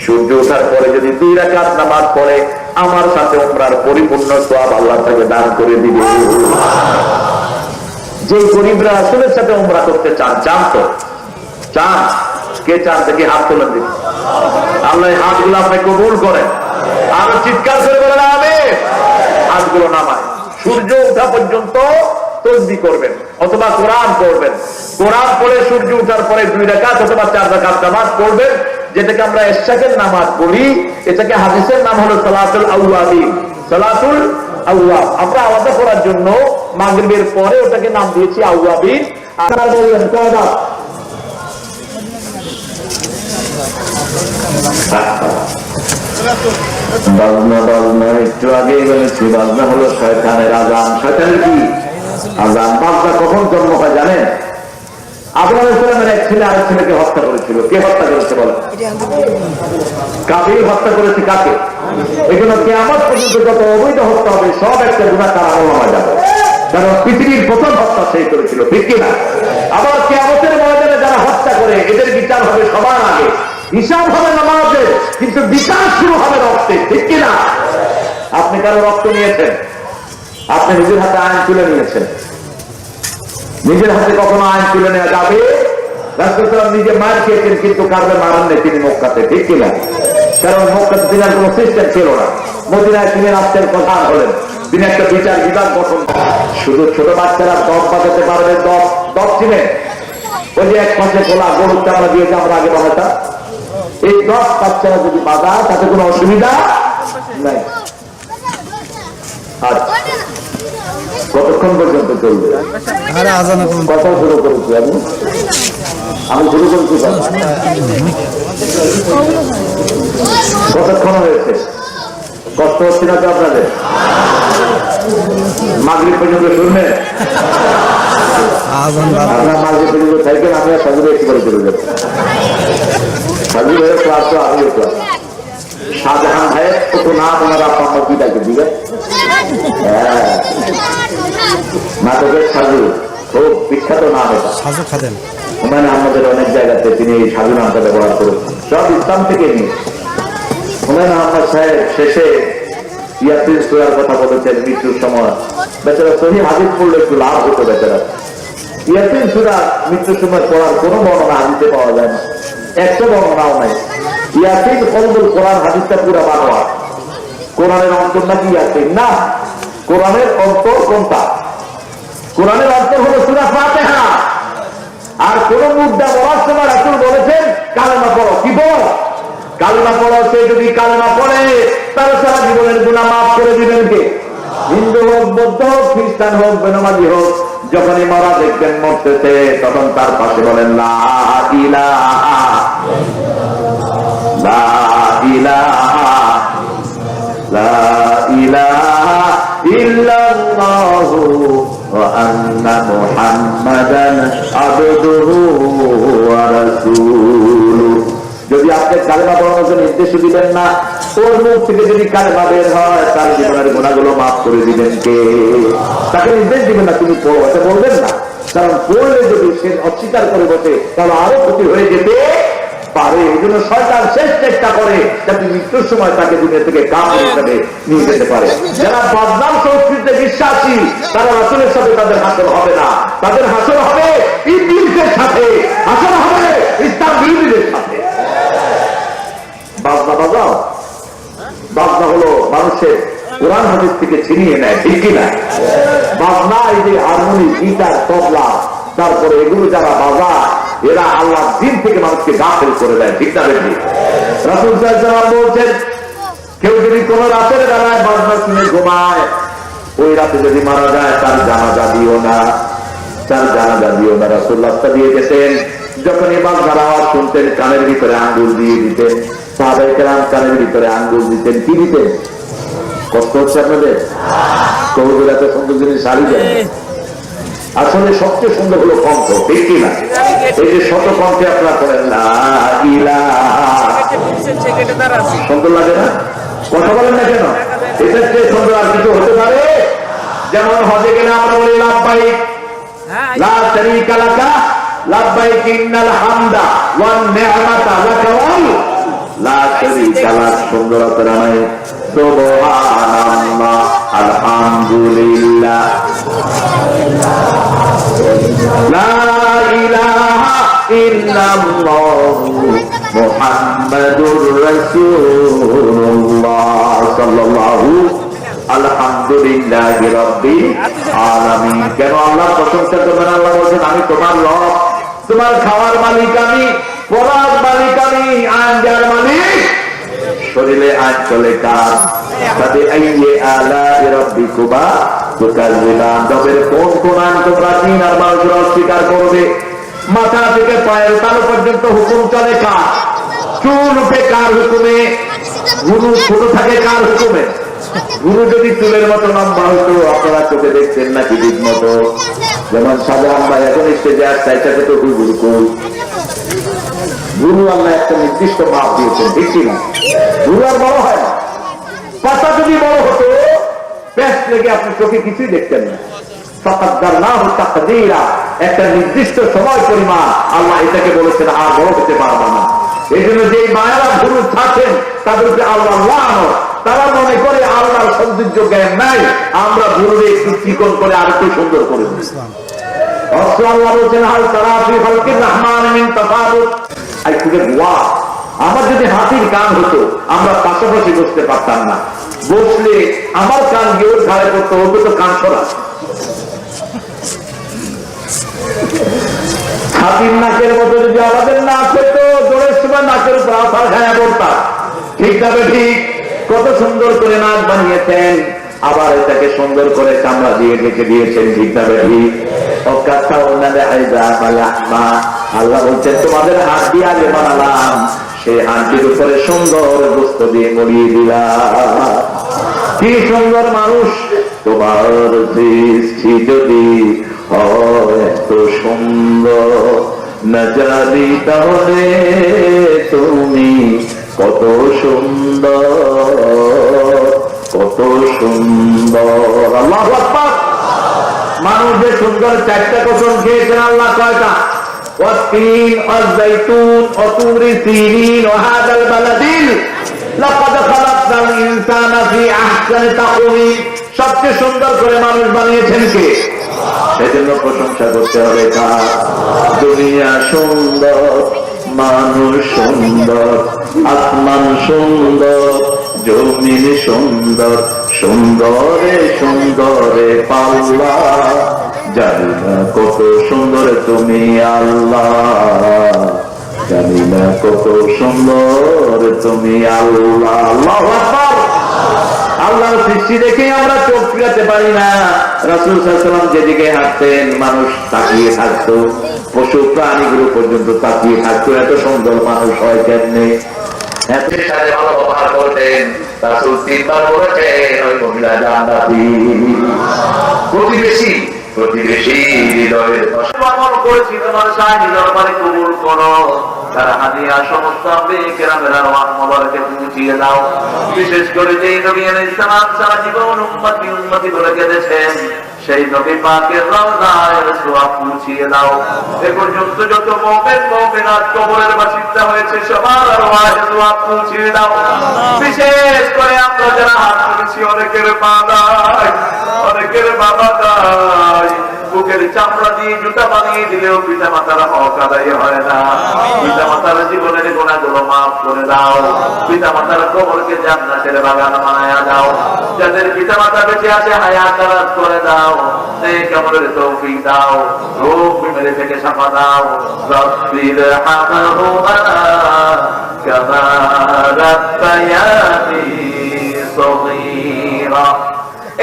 সূর্য ওঠার পরে যদি 2 রাকাত নামাজ পড়ে আমার সাথে উমরার পরিপূর্ণ সওয়াব আল্লাহ তাকে দান করে দিবে। যে গরিবরা রাসূলের সাথে উমরা করতে চান, চান তো? চান? কে চান? দেখি হাত তোলেন দিন। আল্লাহ হাতগুলো আপনি কবুল করেন। আর চিৎকার করে বলেন আমিন। হাতগুলো নামায় সূর্য ওঠা পর্যন্ত তাসবিহ করবেন অথবা কোরআন পড়বেন। কোরআন পড়ে সূর্য ওঠার পরে 2 রাকাত অথবা 4 রাকাত নামাজ পড়বেন, যেটাকে আমরা ইশাকের নামাজ পড়ি। এটাকে হাদিসের নাম হলো সালাতুল আওয়াবিন। সালাতুল আওয়াব আমরা আলাদা করার জন্য মাগরিবের পরে ওটাকে নাম দিয়েছি আওয়াবিন। আপনারা বলবেন কয়টা? বাজনা বাজনা একটু আগে বলেছি, বাজনা হলো শয়তানের আযান। শয়তানের কি আযান? বাজনা কখন জন্ম হয় জানেন? আব্রাহাম আলাইহিস সালামের এক ছেলে আরেক ছেলেকে হত্যা করেছিল। কে হত্যা করেছে বলেন? কাফির হত্যা করেছে। কাকে? এজন্য কিয়ামত পর্যন্ত যত অবৈধ হত্যা হবে সব একটা গুনাহগার আমলনামায় যাবে, কারণ পৃথিবীর প্রথম হত্যা সেই করেছিল। ঠিক কিনা? আবার কিয়ামতের ময়দানে যারা হত্যা করে এদের বিচার হবে সবার আগে। হিসাব হবে নামাজে, কিন্তু বিচার শুরু হবে রক্তে। ঠিক কিনা? আপনি কারো রক্ত নিয়েছেন? আপনি নিজের হাতে আইন তুলে নিয়েছেন। নিজের হাতে কখনো আইন তুলে নেওয়া যাবে? রাসূল সাল্লাল্লাহু নিজে মার খেয়েছেন, কিন্তু কারবে মারেন নেই তিনি মক্কাতে। ঠিক কিনা? কারণ মক্কাতে তিনি কোনো সিস্টেম ছিল না। মদিনায় তিনি রাষ্ট্রের প্রধান হলেন, তিনি একটা বিচার বিভাগ গঠন। শুধু ছোট বাচ্চারা দপ বাজাতে পারবে। দপ চিনেন? ওই যে এক পাশে খোলা গরুর চামড়া দিয়েছে আমরা আগে বানাতাম, এই 10 বাচ্চারা যদি বাজায় তাতে কোনো অসুবিধা নাই। আচ্ছা, কতক্ষণ পর্যন্ত চলবে? কথা শুরু করেছি আমি শুরু করেছি। কতক্ষণ হয়েছে? কষ্ট হচ্ছে না তো আপনাদের? মাগরিব পর্যন্ত শুনবেন? আপনার মাগরিব পর্যন্ত থাকবেন, আমি আর সাজুরে একেবারে চলে যাবো। সাজু হয়ে ক্লাস তো আমিও ক্লাস। শাহজাহান ভাইয়ের কত নাম ওনার আপনার মসজিদাকে দিবেন। হ্যাঁ, নাটকের সাজু খুব বিখ্যাত নাম এটা। হুমায়ুন আহমদের অনেক জায়গাতে তিনি এই সাজু নামটা ব্যবহার করেছেন, সব ইসলাম থেকে নিয়ে। হুমায়ুন আহমদ সাহেব শেষে ইয়াসিন সূরার কথা বলেছেন মৃত্যুর সময়। বেচারা সহিহ হাদিস পড়লে একটু লাভ হতো বেচারা। ইয়াসিন সূরা মৃত্যুর সময় পড়ার কোনো বর্ণনা হাদিসে পাওয়া যায় না। একটা বর্ণনাও নাই। ইয়াসিন কলবুল কোরআন হাদিসটা পুরা বানোয়া। কোরআনের অন্তর নাকি ইয়াসিন? না, কোরআনের অন্তর কোনটা? কোরআনের অন্তর হলো সূরা ফাতিহা। আর কোন মুদ্রা বলার সময় রাসূল বলেছেন কালেমা পড়ো। কি বলো? কালেমা পড়ো। সে যদি কালেমা পড়ে তার সারা জীবনের গুনাহ মাফ করে দিবেন কে? হিন্দু হোক, বৌদ্ধ হোক, খ্রিস্টান হোক, বেনামাজি হোক, যখনই মারা দেখবেন মরতেছে তখন তার পাশে বলেন লা ইলাহা লা ইলাহা লা ইলাহা ইল্লাল্লাহু ওয়া আন্না মুহাম্মাদান আবদুহু ওয়া রাসূলুহু। যদি আপনি কালেমা পড়ানোর জন্য নির্দেশ দিবেন না, ওর মুখ থেকে যদি কালেমা বের হয় তার জীবনের গুনাহগুলো মাফ করে দিবেন কে? তাকে নির্দেশ দিবেন না তুমি পড়ো, এটা বলবেন না। কারণ পড়লে যদি সে অস্বীকার করে বসে তাহলে আরো ক্ষতি হয়ে যেতে পারে। এই জন্য শয়তান শেষ চেষ্টা করে যাতে মৃত্যুর সময় তাকে দুনিয়া থেকে কাফের হিসেবে নিয়ে যেতে পারে। যারা বদনাম সংস্কৃতিতে বিশ্বাসী তারা রাসূলের সাথে তাদের হাসর হবে না, তাদের হাসর হবে ইবলিসের সাথে, হাসর হবে ইসলাম বিরোধীদের সাথে। বাজনা বাজাও। বাজনা হলো মানুষের কোরআন হাদিস থেকে ছিনিয়ে নেয়, ঠিক কিনা? বাজনা এই যে হারমোনি, গিটার, তবলা, তারপরে এগুলো যারা বাজায় এরা আল্লাহর দ্বীন থেকে মানুষকে গাফেল করে দেয়, ঠিক না বেশি? রাসূল সাল্লাল্লাহু আলাইহি ওয়াসাল্লাম বলছেন কেউ যদি কোন রাতের বেলায় বাজনা শুনে ঘুমায়, ওই রাতে যদি মারা যায় তার জানাজা দিও না, তার জানাজা দিও না। রাসূলুল্লাহ দিয়ে গেছেন যখনই বাজনার আওয়াজ শুনতেন কানের ভিতরে আঙ্গুল দিয়ে দিতেন। সাহাবায়ে কেরাম কানের ভিতরে আঙ্গুল দিতেন। কি দিতেন? কষ্ট হচ্ছে আপনাদের? কবুতর এত সুন্দর জিনিস শাড়ি দেন। আসলে সবচেয়ে সুন্দর হলো কণ্ঠ, ঠিক কিনা? এই যে শত কণ্ঠে আপনারা করেন লা ইলাহা, সুন্দর লাগে না? কথা বলেন না কেন? এটার চেয়ে সুন্দর আর কিছু হতে পারে? যেমন হজে গেলে আমরা বলি লাব্বাইক লা শারীকা লাকা লাব্বাইক ইন্নাল হামদা ওয়ান নি'মাতা লাকা ওয়াল লা শারীকা লাক। সুন্দরতার নামে সুবহানাল্লাহ, আলহামদুলিল্লাহ, লা ইলাহা ইল্লাল্লাহু মুহাম্মাদুর রাসূলুল্লাহ সাল্লাল্লাহু আলহামদুলিল্লাহি রাব্বিল আলামিন। কেন আল্লাহর প্রশংসা করবেন? আল্লাহ বলেন আমি তোমার রব, তোমার খাওয়ার মালিক আমি, পরার মালিক আমি, আঞ্জার মালিক। শরীরে আজ চলে কাজ তাতে আইয়ে আলা রাব্বিকুমা তুকাল্লিমান। তবে কোন কোন আনন্দ প্রাচীন আর মানুষের অস্বীকার করবে। মাথা থেকে পায়ের তালু পর্যন্ত হুকুম চলে কার? চুল উঠে কার হুকুমে? গুরু ছোট থাকে কার হুকুমে? গুরু যদি চুলের মতো লম্বা হইতো আপনারা চোখে দেখছেন না কি ঠিক মতো? যেমন সাধারণ ভাই এখন স্টেজে আসছে এটাকে তো গুরুকুল। গুরু আল্লাহ একটা নির্দিষ্ট মাপ দিয়েছেন, ঠিক কিনা? গুরু আর বড় হয় না। পাতা যদি বড় হতো প্যাস লেগে আপনি চোখে কিছুই দেখতেন না। একটা নির্দিষ্ট সময় পরিমাণ আল্লাহ এটাকে বলেছেন আর বড় হতে পারবে না। এই জন্য যে মায়েরা গুরু থাকেন তাদেরকে আল্লাহ তারা মনে করে আল্লাহর সৌন্দর্য জ্ঞান নাই, আমরা গুরুরে একটু চিকন করে আর একটু সুন্দর করে দিই। আল্লাহ বলছেন হাল তারা রহমান আমার যদি হাতির কান হতো আমরা পাশাপাশি বসতে পারতাম না। বসলে আমার কান গিয়ে ওর ঘাড়ে করতে হতো তো কান ছড়া। হাতির নাকের মতো যদি আমাদের নাক হতো জোরের সময় নাকের উপর আসার খায়া পড়তাম, ঠিক না? ঠিক কত সুন্দর করে নাক বানিয়েছেন, আবার এটাকে সুন্দর করে চামড়া দিয়ে ঢেকে দিয়েছেন, ঠিক না? ঠিক আল্লাহ বলছেন তোমাদের হাত দিয়ে আগে বানালাম, সেই হাঁটির উপরে সুন্দর গোস্ত দিয়ে মরিয়ে দিলাম। কি সুন্দর মানুষ! তোমার দৃষ্টি যদি এত সুন্দর না জানি তাহলে তুমি কত সুন্দর, কত সুন্দর। আল্লাহু আকবার! মানুষ যে সুন্দর চারটা কসম খেয়েছেন আল্লাহ কয়টা? والتين والزيتون وطور سينين وهذا البلد لقد خلقنا الإنسان في أحسن تقويم। সবচেয়ে সুন্দর করে মানুষ বানিয়েছেন কে? সেজন্য প্রশংসা করতে হবে কার? দুনিয়া সুন্দর মানুষ সুন্দর, আসমান সুন্দর, জমিন সুন্দর, সুন্দরে সুন্দরে পাল্লা, জানি না কত সুন্দর তুমি আল্লাহ, জানি না কত সুন্দর তুমি আল্লাহ। আল্লাহু আকবার। আল্লাহর সৃষ্টি দেখে আমরা চোখ ফিরাতে পারি না। রাসূল সাল্লাল্লাহু আলাইহি ওয়াসাল্লাম যেদিকে হাঁটতেন মানুষ তাকিয়ে থাকতো, পশু প্রাণীগুলো পর্যন্ত তাকিয়ে থাকতো। এত সুন্দর মানুষ হয় কেমনে? এত সাথে ভালো ব্যবহার করতেন। রাসূল তিনবার বলেছেন ওই মহিলা জান্নাতি। প্রতিবেশী প্রতিবেশী হৃদয়ের কর্ম করেছি তোমার শাহী দরবারে কবুল করো। তার হাদিয়া সমস্ত কেরামের মোবারকে পৌঁছিয়ে দাও। বিশেষ করে যেই নবী আলাইহিস সালাম সারা জীবন উম্মতি উম্মতি বলে কেঁদেছেন, সেই নবী পাকের রওজায় সোয়াব পৌঁছিয়ে দাও। এ পর্যন্ত যত মুমিন মুমিনাত কবরের বাসিন্দা হয়েছে সবার রওয়ায় সোয়াব পৌঁছিয়ে দাও। বিশেষ করে আমরা যারা হাত তুলেছি অনেকের পা নাই, অনেকের বাবা নাই, বুকের চামড়া দিয়ে জুতা বানিয়ে দিলেও পিতা মাতার হক আদায় হয় না। পিতা মাতার জীবনের গুনাহগুলো মাফ করে দাও। পিতা মাতার কবরকে জান্নাতের বাগান বানায়া দাও। যাদের পিতা মাতা বেঁচে আছে হায়াত দারাজ করে দাও। এই কবরের তৌফিক দাও। রোগ বিমারি থেকে শাফা দাও। রব্বির হামহুমা কামা রাব্বায়ানি সগীরা।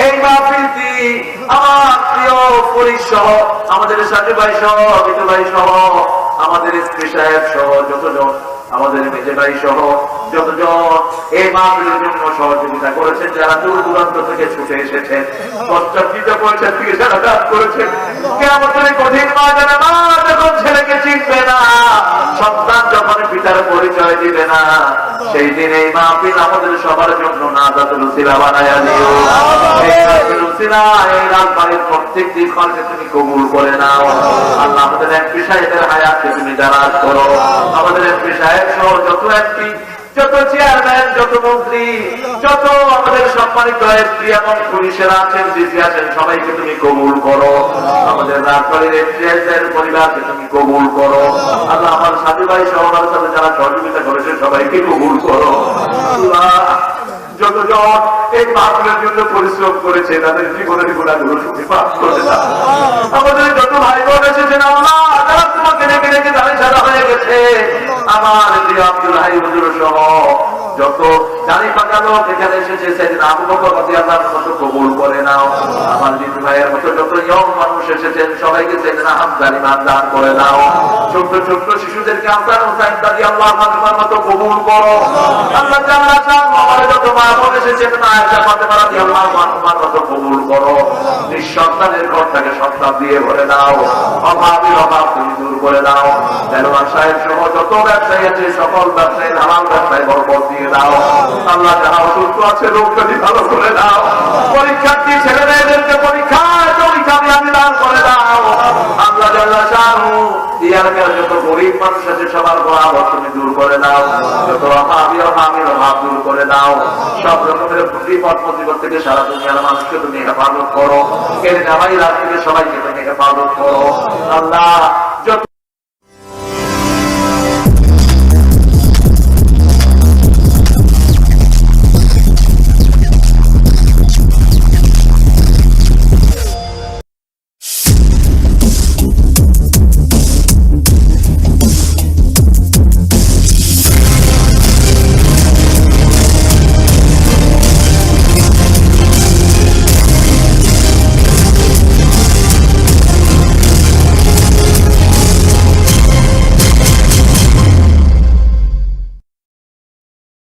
এই মাহফিলটি আমার প্রিয় পরিসহ, আমাদের সাথী ভাই সহ, বিটু ভাই সহ, আমাদের স্ত্রী সাহেব সহ যতজন, আমাদের মেজে ভাই সহ যতজন এই মাহফিলের জন্য সহযোগিতা করেছেন, যারা দূর দূরান্ত থেকে ছুটে এসেছেন, কষ্টার্জিত করেছেন, চিকিৎসা কাজ করেছেন। কিয়ামতের কঠিন ময়দানে মা যখন ছেলেকে চিনবে না, সন্তান যখন পিতার পরিচয় দিবে না, সেই দিন এই মাহফিল আমাদের সবার জন্য নাজাতুল উসিলা বানায়া দিও। এই নাজাতুল উসিলা এই রাজবাড়ির প্রত্যেকটি খরচে তুমি কবুল করে নাও। আল্লাহ আমাদের এমপি সাহেবের হায়াতকে তুমি দারাজ করো। আমাদের এমপি সাহেব সহ যত এমপি, যত চেয়ারম্যান, যত মন্ত্রী, যত আমাদের সম্মানিত এমপি এবং পুলিশেরা আছেন, ডিসি আছেন, সবাইকে তুমি কবুল করো। আমাদের রাজবাড়ির এমপিদের পরিবারকে তুমি কবুল করো। আল্লাহ আমার সাথী ভাই সহ আমার সাথে যারা সহযোগিতা করেছে সবাইকে কবুল করো। আল্লাহ যতজন এই মাহফিলের জন্য পরিশ্রম করেছে তাদের জীবনের গুণাগুলো তুমি মাফ করে দাও। আমাদের যত ভাই বোন এসেছেন আল্লাহ, তারা তোমাকে ডেকে ডেকে দাঁড়িয়ে সাদা হয়ে গেছে। আমার প্রিয় আব্দুল হাই হুজুর সহ যত জানি পাকা লোক এখানে এসেছে, সেদিন আবু বকর রাদিয়াল্লাহু আনহু মতো কবুল করে নাও। আমার জিতু ভাইয়ের মতো যত ইয়ং মানুষ এসেছেন সবাইকে সেদিন হামদানি মান দান করে দাও। ছোট্ট ছোট্ট শিশুদেরকে হাসান হুসাইন রাদিয়াল্লাহু আনহুর মতো কবুল করো। আল্লাহ জান্নাত চান আমাদের যত মা বোন এসেছেন না আয়েশা ফাতেমা রাদিয়াল্লাহু আনহার মতো কবুল করো। নিঃসন্তানের ঘরটাকে সন্তান দিয়ে ভরে দাও। অভাবের অভাব তুমি দূর করে দাও। দেলোয়ার সাহেব সহ যত ব্যবসায়ী আছে সকল ব্যবসায়ী হালাল ব্যবসায় বরকত দিয়ে দাও। আল্লাহ যারা অসুস্থ আছে রোগটাকে ভালো করে দাও। পরীক্ষার্থী ছেলে মেয়েদেরকে পরীক্ষায় কামিয়াবি দান করে দাও। আল্লাহ জাল্লা শাহু এলাকার যত গরিব মানুষ আছে সবার অভাব তুমি দূর করে দাও। যত অভাবের অভাব দূর করে দাও। সব রকমের বিপদ মুসিবত থেকে সারা দুনিয়ার মানুষকে তুমি হেফাজত করো। এর জামাই রাত থেকে সবাইকে তুমি হেফাজত করো। আল্লাহ